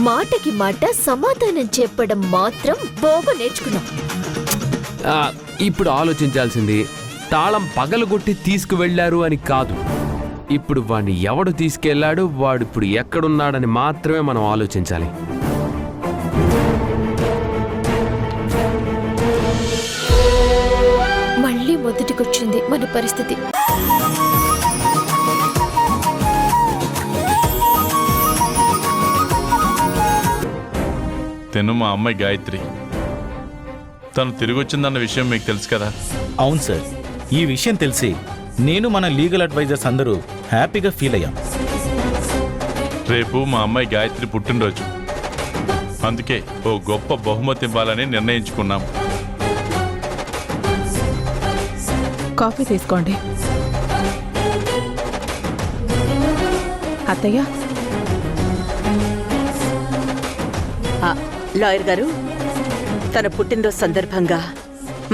Speaker 9: మాటకి మాట సమాధానం చెప్పడం మాత్రం బాగా నేర్చుకున్నాం.
Speaker 3: ఇప్పుడు ఆలోచించాల్సింది తాళం పగలగొట్టి తీసుకువెళ్లారు అని కాదు. ఇప్పుడు వాడిని ఎవడు తీసుకెళ్లాడు, వాడు ఇప్పుడు ఎక్కడున్నాడని మాత్రమే మనం ఆలోచించాలి.
Speaker 9: మళ్ళీ మొదటికొచ్చింది మన పరిస్థితి.
Speaker 6: తిను మా అమ్మాయి గాయత్రి. తను తిరిగి వచ్చిందన్న విషయం మీకు తెలుసు కదా?
Speaker 13: అవును సార్, ఈ విషయం తెలిసి నేను మన లీగల్ అడ్వైజర్స్ అందరూ హ్యాపీగా ఫీల్ అయ్యాం.
Speaker 6: రేపు మా అమ్మాయి గాయత్రి పుట్టినరోజు, అందుకే ఓ గొప్ప బహుమతి ఇవ్వాలని నిర్ణయించుకున్నాం.
Speaker 12: కాఫీ తీసుకోండి. అత్తయ్య,
Speaker 7: లాయర్ గారు, తన పుట్టినరోజు సందర్భంగా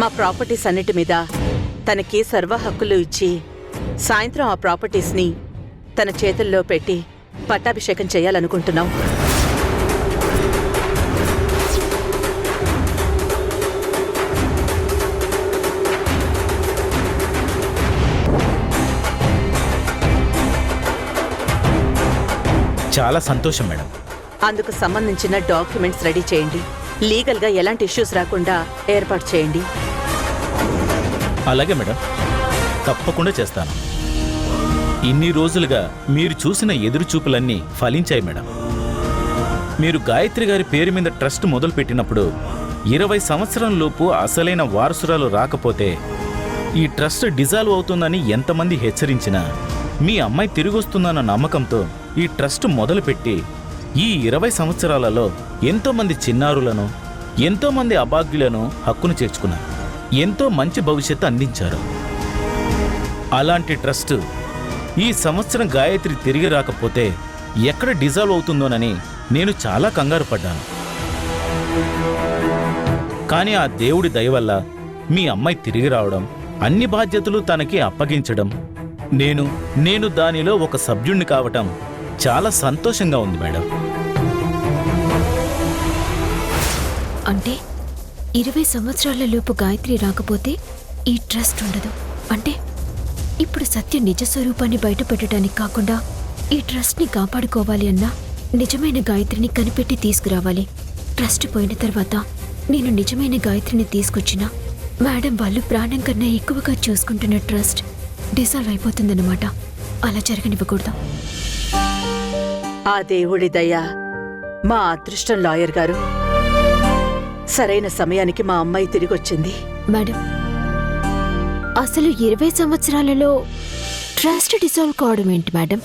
Speaker 7: మా ప్రాపర్టీస్ అన్నిటి మీద తనకి సర్వ హక్కులు ఇచ్చి సాయంత్రం ఆ ప్రాపర్టీస్ని తన చేతుల్లో పెట్టి పట్టాభిషేకం చేయాలనుకుంటున్నాం.
Speaker 13: చాలా సంతోషం మేడం.
Speaker 7: అందుకు సంబంధించిన డాక్యుమెంట్స్ రెడీ చేయండి. లీగల్గా ఎలాంటి ఇష్యూస్ రాకుండా ఏర్పాటు చేయండి.
Speaker 13: అలాగే మేడం, తప్పకుండా చేస్తాను. ఇన్ని రోజులుగా మీరు చూసిన ఎదురుచూపులన్నీ ఫలించాయి మేడం. మీరు గాయత్రి గారి పేరు మీద ట్రస్ట్ మొదలుపెట్టినప్పుడు 20 సంవత్సరంలోపు అసలైన వారసురాలు రాకపోతే ఈ ట్రస్ట్ డిజాల్వ్ అవుతుందని ఎంతమంది హెచ్చరించినా మీ అమ్మాయి తిరిగొస్తుందన్న నమ్మకంతో ఈ ట్రస్ట్ మొదలుపెట్టి ఈ 20 సంవత్సరాలలో ఎంతోమంది చిన్నారులను, ఎంతోమంది అభాగ్యులను హక్కును చేర్చుకున్నారు. ఎంతో మంచి భవిష్యత్తు అందించారు. అలాంటి ట్రస్ట్ ఈ సంవత్సరం గాయత్రి తిరిగి రాకపోతే ఎక్కడ డిజాల్వ్ అవుతుందోనని నేను చాలా కంగారు పడ్డాను. కానీ ఆ దేవుడి దయ వల్ల మీ అమ్మాయి తిరిగి రావడం, అన్ని బాధ్యతలు తనకి అప్పగించడం, నేను దానిలో ఒక సభ్యుణ్ణి కావటం చాలా సంతోషంగా ఉంది మేడం.
Speaker 9: అంటే 20 సంవత్సరాల లోపు గాయత్రి రాకపోతే ఈ ట్రస్ట్ ఉండదు. అంటే ఇప్పుడు సత్య నిజ స్వరూపాన్ని బయటపెట్టడానికి కాకుండా ఈ ట్రస్ట్ని కాపాడుకోవాలి అన్నా నిజమైన గాయత్రిని కనిపెట్టి తీసుకురావాలి. ట్రస్ట్ పోయిన తర్వాత నేను నిజమైన గాయత్రిని తీసుకొచ్చినా మేడం వాళ్ళు ప్రాణం కన్నా ఎక్కువగా చూసుకుంటున్న ట్రస్ట్ డిసాల్వ్ అయిపోతుందన్నమాట. అలా జరగనివ్వకూడదు.
Speaker 7: ఆ దేవుడి దయ మా అదృష్టం లాయర్ గారు. సరైన సమయానికి మా అమ్మాయి తిరిగొచ్చింది.
Speaker 9: మేడం, అసలు 20 సంవత్సరాలలో ట్రస్ట్ డిసాల్వ్ కావడం ఏంటి మేడం?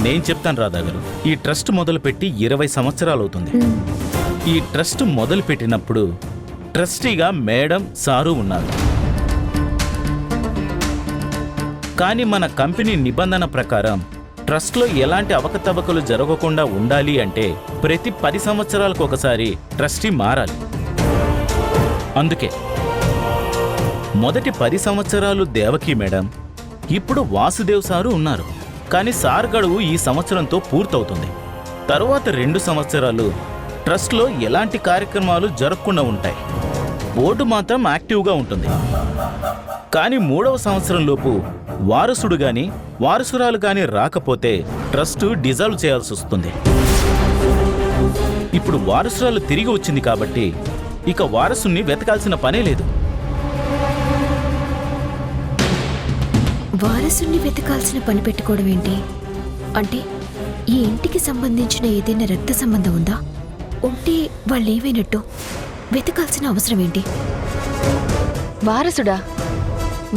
Speaker 13: నేను చెప్తాను రాధా గారు. ఈ ట్రస్ట్ మొదలుపెట్టి 20 సంవత్సరాలు అవుతుంది. ఈ ట్రస్ట్ మొదలుపెట్టినప్పుడు ట్రస్టీగా మేడం, సారు ఉన్నారు. కానీ మన కంపెనీ నిబంధన ప్రకారం ట్రస్ట్లో ఎలాంటి అవకతవకలు జరగకుండా ఉండాలి అంటే ప్రతి 10 సంవత్సరాలకు ఒకసారి ట్రస్టీ మారాలి. అందుకే మొదటి 10 సంవత్సరాలు దేవకి మేడం, ఇప్పుడు వాసుదేవ్ సారు ఉన్నారు. కానీ సార్ గడువు ఈ సంవత్సరంతో పూర్తవుతుంది. తరువాత 2 సంవత్సరాలు ట్రస్ట్లో ఎలాంటి కార్యక్రమాలు జరగకుండా ఉంటాయి. బోర్డు మాత్రం యాక్టివ్గా ఉంటుంది. కానీ 3వ సంవత్సరంలోపు వారసుడు గాని వారసురాలు గాని రాకపోతే ట్రస్ట్ డిజాల్వ్ చేయాల్సి వస్తుంది. ఇప్పుడు వారసురాలు తిరిగి వచ్చింది కాబట్టి ఇక వారసుని వెతకాల్సిన పనే లేదు.
Speaker 9: వారసుని వెతకాల్సిన పని పెట్టుకోవడం ఏంటి? అంటే ఈ ఇంటికి సంబంధించిన ఏదైనా రక్త సంబంధం ఉందా? ఉంటే వాళ్ళు ఏవైనట్టు వెతకాల్సిన అవసరం ఏంటి?
Speaker 1: వారసుడా?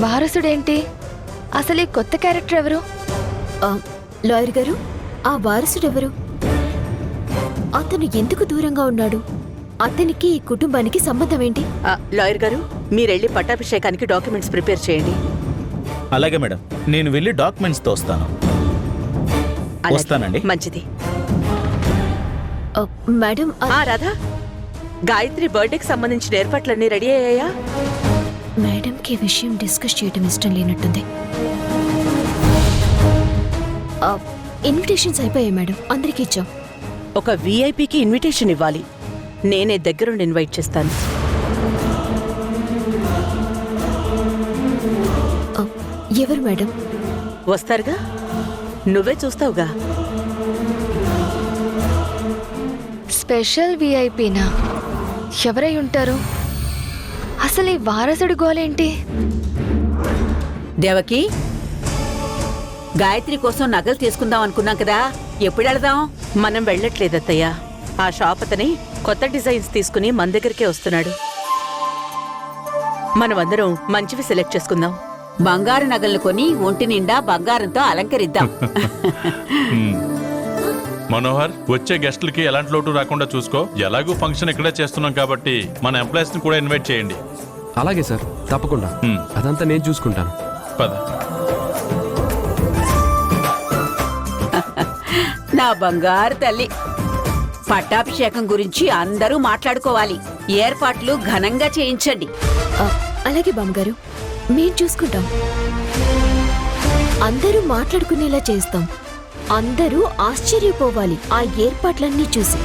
Speaker 1: వారసుడేంటి? అసలు ఈ కొత్త క్యారెక్టర్ ఎవరు?
Speaker 9: లాయర్ గారు, ఆ వారసుడెవరు? అతను ఎందుకు దూరంగా ఉన్నాడు? అతనికి ఈ కుటుంబానికి సంబంధం ఏంటి?
Speaker 7: లాయర్ గారు, మీరెళ్ళి పట్టాభిషేకానికి డాక్యుమెంట్స్ ప్రిపేర్ చేయండి.
Speaker 13: అలాగే మేడం, నేను వెళ్ళి డాక్యుమెంట్స్తో వస్తాను.
Speaker 7: అలాగే.
Speaker 13: వస్తానండి.
Speaker 7: మంచిది.
Speaker 9: మేడం
Speaker 7: రాధా, గాయత్రి బర్త్డేకి సంబంధించిన ఏర్పాట్లన్నీ రెడీ అయ్యాయా?
Speaker 9: మేడంకి ఈ విషయం డిస్కస్ చేయడం ఇష్టం లేనట్టుంది. ఇన్విటేషన్స్ అయిపోయాయి మేడం, అందరికీ ఇచ్చాం.
Speaker 7: ఒక వీఐపీకి ఇన్విటేషన్ ఇవ్వాలి. నేనే దగ్గరుండి ఇన్వైట్ చేస్తాను.
Speaker 9: ఎవరు మేడం?
Speaker 7: వస్తారుగా, నువ్వే చూస్తావుగా.
Speaker 1: స్పెషల్ విఐపీనా? ఎవరై ఉంటారు? అసలు ఈ వారసుడి గోలేంటి?
Speaker 5: దేవకి, గాయత్రి కోసం నగలు తీసుకుందాం అనుకున్నాం కదా, ఎప్పుడు వెళదాం?
Speaker 7: మనం వెళ్ళట్లేదత్తయ్య. ఆ షాప్ అతని కొత్త డిజైన్స్ తీసుకుని మన దగ్గరికే వస్తున్నాడు. మనమందరం మంచివి సెలెక్ట్ చేసుకుందాం.
Speaker 5: బంగారు నగలు కొని ఒంటి నిండా బంగారంతో అలంకరిద్దాం.
Speaker 6: మనోహర్, వచ్చే గెస్టులకి ఎలాంటి లోటు రాకుండా చూసుకో. ఎలాగూ ఫంక్షన్ ఇక్కడే చేస్తున్నాం కాబట్టి మన ఎంప్లాయీస్ ని కూడా ఇన్వైట్ చేయండి.
Speaker 3: అలాగే సార్, తప్పకుండా. అదంతా నేను చూసుకుంటాను.
Speaker 6: పద.
Speaker 5: నా బంగారు తల్లి, పట్టాభిషేకం గురించి అందరూ మాట్లాడుకోవాలి. ఏర్పాట్లు ఘనంగా చేయించండి.
Speaker 9: అలాగే బామ్మగారు, మేం చూసుకుంటాం. అందరూ మాట్లాడుకునేలా చేస్తాం. అందరూ ఆశ్చర్యపోవాలి ఆ ఏర్పాట్లన్నీ చూసి.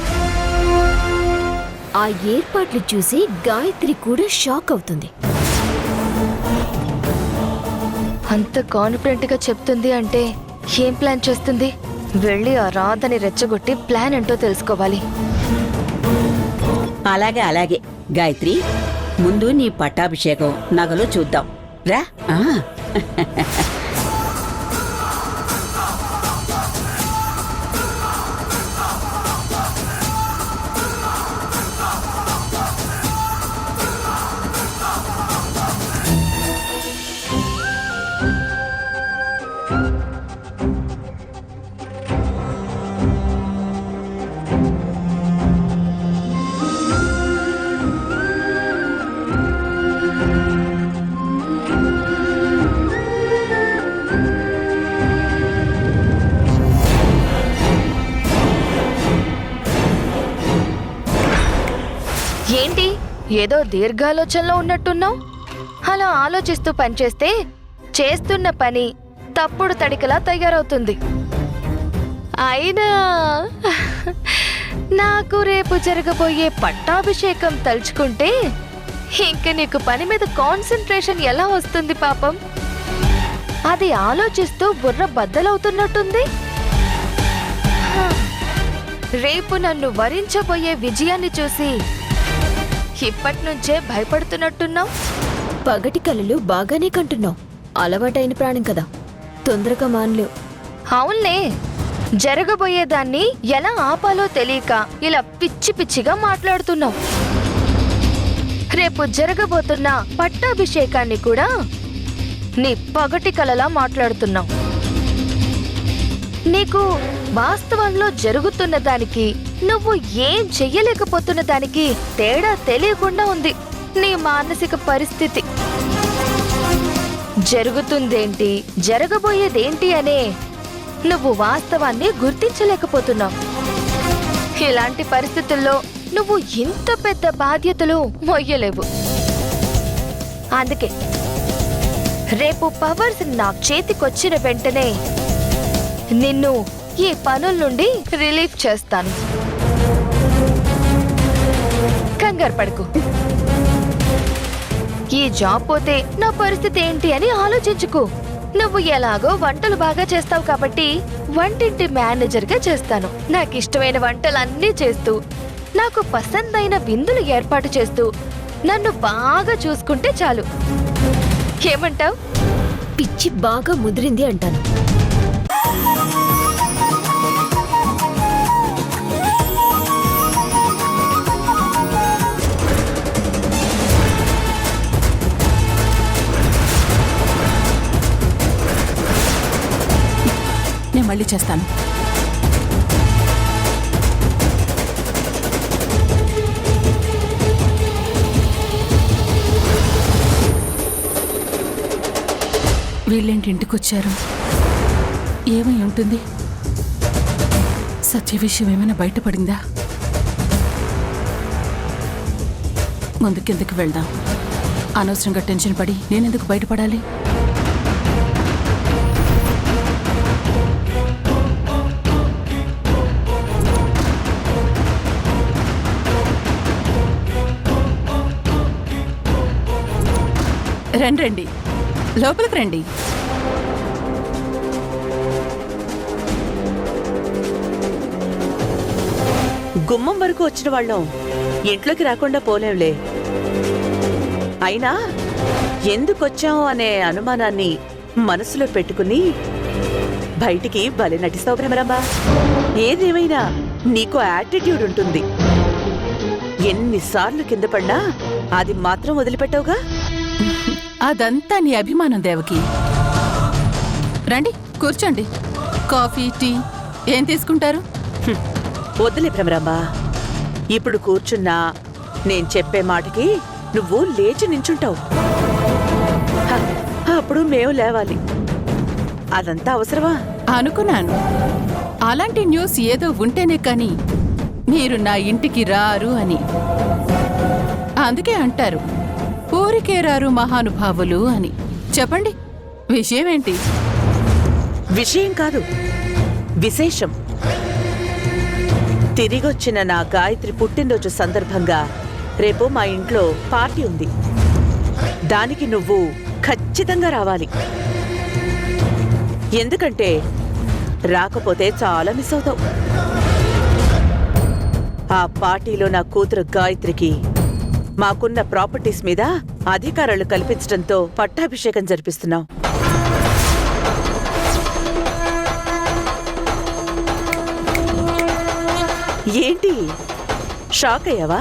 Speaker 9: ఆ ఏర్పాట్లు చూసి గాయత్రి కూడా షాక్ అవుతుంది.
Speaker 1: అంత కాన్ఫిడెంట్ గా చెప్తుంది అంటే ఏం ప్లాన్ చేస్తుంది? వెళ్ళి ఆ రాధని రెచ్చగొట్టి ప్లాన్ ఏంటో తెలుసుకోవాలి.
Speaker 5: అలాగే అలాగే గాయత్రి, ముందు నీ పట్టాభిషేకం నగలు చూద్దాం రా.
Speaker 1: ఏంటి ఏదో దీర్ఘాలోచనలో ఉన్నట్టున్నావు? అలా ఆలోచిస్తూ పనిచేస్తే చేస్తున్న పని తప్పుడు తడికలా తయారవుతుంది. అయినా నాకు రేపు జరగబోయే పట్టాభిషేకం తలుచుకుంటే ఇంక నీకు పని మీద కాన్సంట్రేషన్ ఎలా వస్తుంది పాపం? అది ఆలోచిస్తూ బుర్ర బద్దలవుతున్నట్టుంది. రేపు నన్ను వరించబోయే విజయాన్ని చూసి ఇప్పటి నుంచే భయపడుతున్నట్టున్నావు.
Speaker 9: పగటి కలలు బాగానే కంటున్నావు. అలవాటైన ప్రాణం కదా, తొందరగా మానలేవు.
Speaker 1: అవునులే, జరగబోయేదాన్ని ఎలా ఆపాలో తెలియక ఇలా పిచ్చి పిచ్చిగా మాట్లాడుతున్నావు. రేపు జరగబోతున్న పట్టాభిషేకాన్ని కూడా నీ పగటి కలలా మాట్లాడుతున్నావు. నీకు వాస్తవంలో జరుగుతున్న దానికి నువ్వు ఏం చెయ్యలేకపోతున్న దానికి తేడా తెలియకుండా ఉంది నీ మానసిక పరిస్థితి. జరుగుతుందేంటి, జరగబోయేదేంటి అనే నువ్వు వాస్తవాన్ని గుర్తించలేకపోతున్నావు. ఇలాంటి పరిస్థితుల్లో నువ్వు ఇంత పెద్ద బాధ్యతలు మొయ్యలేవు. అందుకే రేపు పవర్స్ నా చేతికొచ్చిన వెంటనే నిన్ను ఈ పనుల నుండి రిలీఫ్ చేస్తాను. కంగారు పడకు. ఈ జాబ్ పోతే నా పరిస్థితి ఏంటి అని ఆలోచించుకో. నువ్వు ఎలాగో వంటలు బాగా చేస్తావు కాబట్టి వంటింటి మేనేజర్గా చేస్తాను. నాకు ఇష్టమైన వంటలన్నీ చేస్తూ, నాకు పసందైన విందులు ఏర్పాటు చేస్తూ నన్ను బాగా చూసుకుంటే చాలు. ఏమంటావ్?
Speaker 9: పిచ్చి బాగా ముదిరింది అంటాను.
Speaker 12: నేను మళ్ళీ చేస్తాను.
Speaker 2: వీళ్ళేంటి ఇంటికొచ్చారు? ఏమై ఉంటుంది? సత్య విషయం ఏమైనా బయటపడిందా? ముందు కిందకి వెళ్దాం. అనవసరంగా టెన్షన్ పడి నేనెందుకు బయటపడాలి? రండి, లోపలికి రండి.
Speaker 7: గుమ్మం వరకు వచ్చిన వాళ్ళం ఇంట్లోకి రాకుండా పోలేంలే. అయినా ఎందుకొచ్చాం అనే అనుమానాన్ని మనసులో పెట్టుకుని బయటికి భలే నటిస్తావు భ్రమరాంబ. ఏదేమైనా నీకు యాటిట్యూడ్ ఉంటుంది. ఎన్నిసార్లు కింద పడినా అది మాత్రం వదిలిపెట్టావుగా.
Speaker 2: అదంతా నీ అభిమానం దేవకి. రండి, కూర్చోండి. కాఫీ, టీ ఏం తీసుకుంటారు?
Speaker 7: వద్దులే భ్రమరాంబ. ఇప్పుడు కూర్చున్నా నేను చెప్పే మాటకి నువ్వు లేచి నించుంటావు. అప్పుడు మేము లేవాలి. అదంతా అవసరమా?
Speaker 2: అనుకున్నాను. అలాంటి న్యూస్ ఏదో ఉంటేనే కాని మీరు నా ఇంటికి రారు అని. అందుకే అంటారు ఊరికే రారు మహానుభావులు అని. చెప్పండి, విషయం ఏంటి?
Speaker 7: విషయం కాదు, విశేషం. తిరిగొచ్చిన నా గాయత్రి పుట్టినరోజు సందర్భంగా రేపు మా ఇంట్లో పార్టీ ఉంది. దానికి నువ్వు ఖచ్చితంగా రావాలి. ఎందుకంటే రాకపోతే చాలా మిస్ అవుతావు. ఆ పార్టీలో నా కూతురు గాయత్రికి మాకున్న ప్రాపర్టీస్ మీద అధికారాలు కల్పించడంతో పట్టాభిషేకం జరిపిస్తున్నాం. ఏంటి, షాక్ అయ్యావా?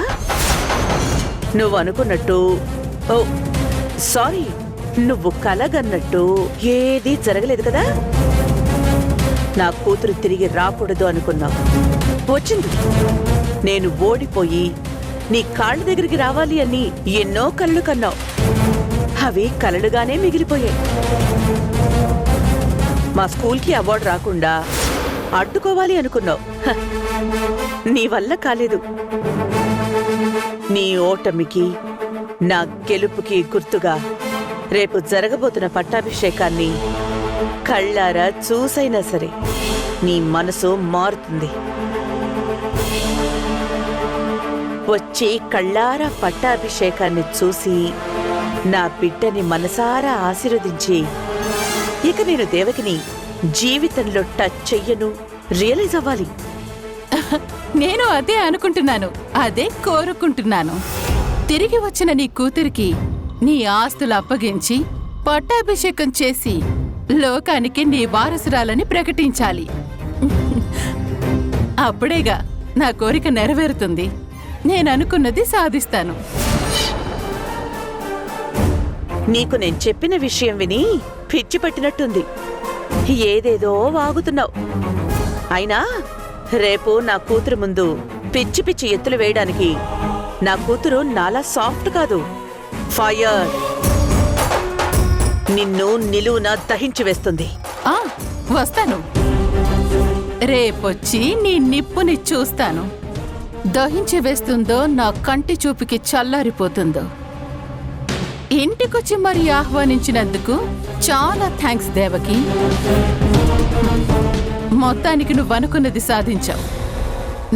Speaker 7: నువ్వు అనుకున్నట్టు, ఓ సారీ, నువ్వు కలగన్నట్టు ఏదీ జరగలేదు కదా. నా కూతురు తిరిగి రాకూడదు అనుకున్నావు, వచ్చింది. నేను ఓడిపోయి నీ కాళ్ళ దగ్గరికి రావాలి అని ఎన్నో కలలు కన్నావు. అవి కలలుగానే మిగిలిపోయాయి. మా స్కూల్కి అవార్డు రాకుండా అడ్డుకోవాలి అనుకున్నావు. నీ వల్ల కాలేదు. నీ ఓటమికి నా గెలుపుకి గుర్తుగా రేపు జరగబోతున్న పట్టాభిషేకాన్ని కళ్ళారా చూసైనా సరే నీ మనసు మారుతుంది. వచ్చి కళ్ళారా పట్టాభిషేకాన్ని చూసి నా బిడ్డని మనసారా ఆశీర్వదించి ఇక నేను దేవకిని జీవితంలో టచ్ చెయ్యను రియలైజ్ అవ్వాలి.
Speaker 2: నేను అదే అనుకుంటున్నాను, అదే కోరుకుంటున్నాను. తిరిగి వచ్చిన నీ కూతురికి నీ ఆస్తులు అప్పగించి పట్టాభిషేకం చేసి లోకానికి నీ వారసురాలని ప్రకటించాలి. అప్పుడేగా నా కోరిక నెరవేరుతుంది. నేననుకున్నది సాధిస్తాను.
Speaker 7: నీకు నేను చెప్పిన విషయం విని పిచ్చి పట్టినట్టుంది. ఏదేదో వాగుతున్నావు. అయినా రేపు నా కూతురు ముందు పిచ్చి పిచ్చి ఎత్తులు వేయడానికి నా కూతురు నాలా సాఫ్ట్ కాదు, ఫైర్. నిన్ను నిలువున దహించి వేస్తుంది.
Speaker 2: వస్తాను. రేపొచ్చి నీ నిప్పుని చూస్తాను. దహించి వేస్తుందో నా కంటి చూపుకి చల్లారిపోతుందో. ఇంటికొచ్చి మరి ఆహ్వానించినందుకు చాలా థ్యాంక్స్ దేవకి. మొత్తానికి నువ్వనుకున్నది సాధించావు,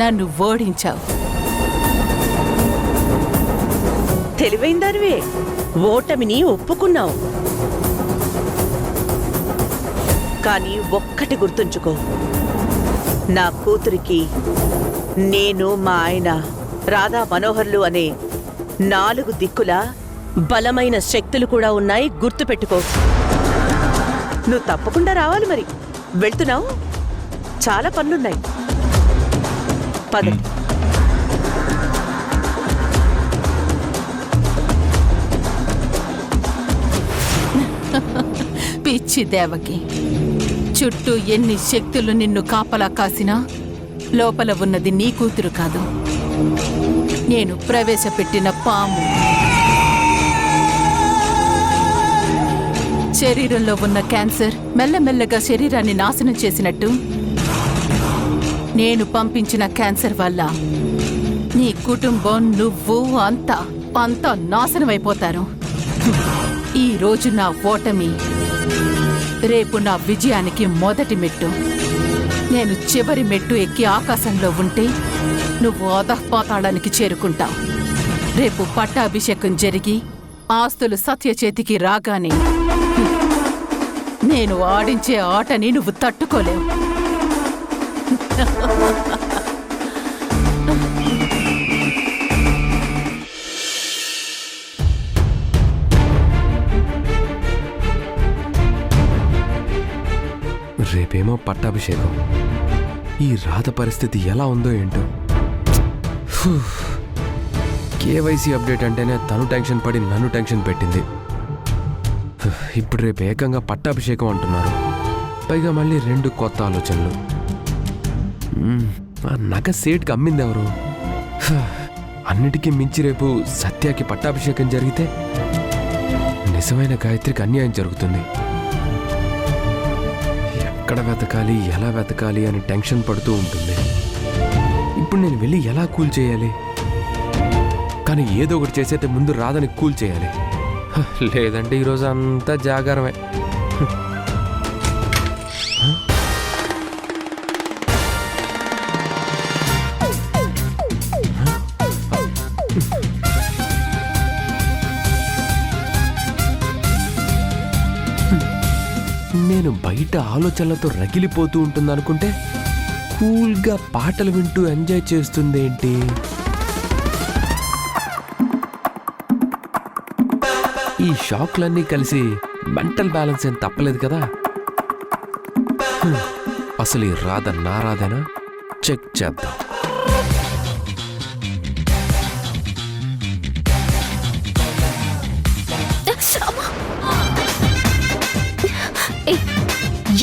Speaker 2: నన్ను ఓడించావు.
Speaker 7: తెలివైందానివే, ఓటమిని ఒప్పుకున్నావు. కానీ ఒక్కటి గుర్తుంచుకో, నా కూతురికి నేను, మా ఆయన, రాధా మనోహర్లు అనే 4 దిక్కుల బలమైన శక్తులు కూడా ఉన్నాయి. గుర్తుపెట్టుకో. నువ్వు తప్పకుండా రావాలి. మరి వెళ్తున్నావు, చాలా పనులున్నాయి. పద.
Speaker 2: పిచ్చి దేవకి, చుట్టూ ఎన్ని శక్తులు నిన్ను కాపలా కాసినా లోపల ఉన్నది నీ కూతురు కాదు, నేను ప్రవేశపెట్టిన పాము. శరీరంలో ఉన్న క్యాన్సర్ మెల్లమెల్లగా శరీరాన్ని నాశనం చేసినట్టు నేను పంపించిన క్యాన్సర్ వల్ల నీ కుటుంబం నువ్వు అంతా నాశనమైపోతారు. ఈ రోజు నా ఓటమి, రేపు నా విజయానికి మొదటి మెట్టు. నేను చివరి మెట్టు ఎక్కి ఆకాశంలో ఉంటే నువ్వు అధఃపాతాళానికి చేరుకుంటావు. రేపు పట్టాభిషేకం జరిగి ఆస్తులు సత్య చేతికి రాగానే నేను ఆడించే ఆటని నువ్వు తట్టుకోలేవు.
Speaker 3: రేపేమో పట్టాభిషేకం. ఈ రాధ పరిస్థితి ఎలా ఉందో ఏంటో. కేవైసీ అప్డేట్ అంటేనే తను టెన్షన్ పడి నన్ను టెన్షన్ పెట్టింది. ఇప్పుడు రేపు ఏకంగా పట్టాభిషేకం అంటున్నారు. పైగా మళ్ళీ 2 కొత్త ఆలోచనలు. ఆ నగ సేట్కి అమ్మింది ఎవరు? అన్నిటికీ మించి రేపు సత్యాకి పట్టాభిషేకం జరిగితే నిజమైన గాయత్రికి అన్యాయం జరుగుతుంది. ఎక్కడ వెతకాలి, ఎలా వెతకాలి అని టెన్షన్ పడుతూ ఉంటుంది. ఇప్పుడు నేను వెళ్ళి ఎలా కూల్ చేయాలి? కానీ ఏదో ఒకటి చేసేస్తే ముందు రాధని కూల్ చేయాలి. లేదంటే ఈరోజు అంతా జాగారమే. నేను బయట ఆలోచనలతో రగిలిపోతూ ఉంటుందనుకుంటే కూల్గా పాటలు వింటూ ఎంజాయ్ చేస్తుందేంటి? ఈ షాక్లన్నీ కలిసి మెంటల్ బ్యాలెన్స్ ఏం తప్పలేదు కదా. అసలు ఈ రాధ నా రాధేనా? చెక్ చేద్దాం.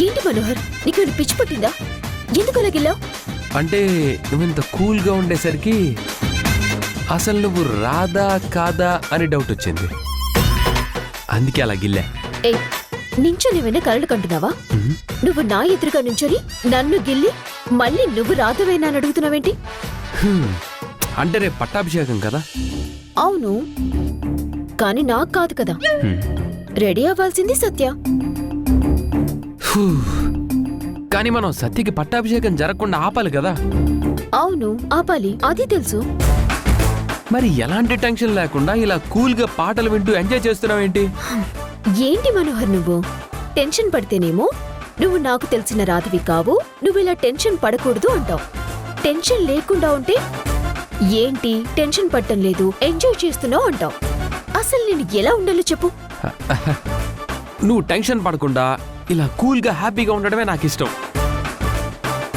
Speaker 9: ఏంటి మనోహర్, నీకు పిచ్చి పట్టిందా? ఎందుకు అలాగిల్లావు?
Speaker 3: అంటే నువ్వు ఇంత కూల్గా ఉండేసరికి అసలు నువ్వు రాధా కాదా అని డౌట్ వచ్చింది. అందుకే అలా గిల్లే.
Speaker 9: నించొని ఏమైనా కళ్ళు కంటున్నావా? నువ్వు నా ఎదురుగా నుంచొని నన్ను గిల్లి మళ్ళీ నువ్వు రాధవేనా అని అడుగుతున్నావేంటి?
Speaker 3: అంటే రేపు పట్టాభిషేకం కదా.
Speaker 9: అవును, కానీ నాకు కాదు కదా. రెడీ అవ్వాల్సింది సత్య.
Speaker 3: కానీ మనం సత్యకి పట్టాభిషేకం జరగకుండా ఆపాలి కదా.
Speaker 9: అవును, ఆపాలి, అది తెలుసు.
Speaker 3: మరి ఎలాంటి టెన్షన్ లేకుండా ఇలా కూల్గా పాటలు వింటూ ఎంజాయ్ చేస్తున్నావేంటి?
Speaker 9: ఏంటి మనోహర్, నువ్వు టెన్షన్ పడితేనేమో నువ్వు నాకు తెలిసిన రాధవి కావు, నువ్వు ఇలా టెన్షన్ పడకూడదు అంటావు. టెన్షన్ లేకుండా ఉంటే ఏంటి టెన్షన్ పడటం లేదు, ఎంజాయ్ చేస్తున్నావు అంటావు. అసలు నేను ఎలా ఉండాలో చెప్పు.
Speaker 3: నువ్వు టెన్షన్ పడకుండా ఇలా కూల్గా హ్యాపీగా ఉండడమే నాకు ఇష్టం.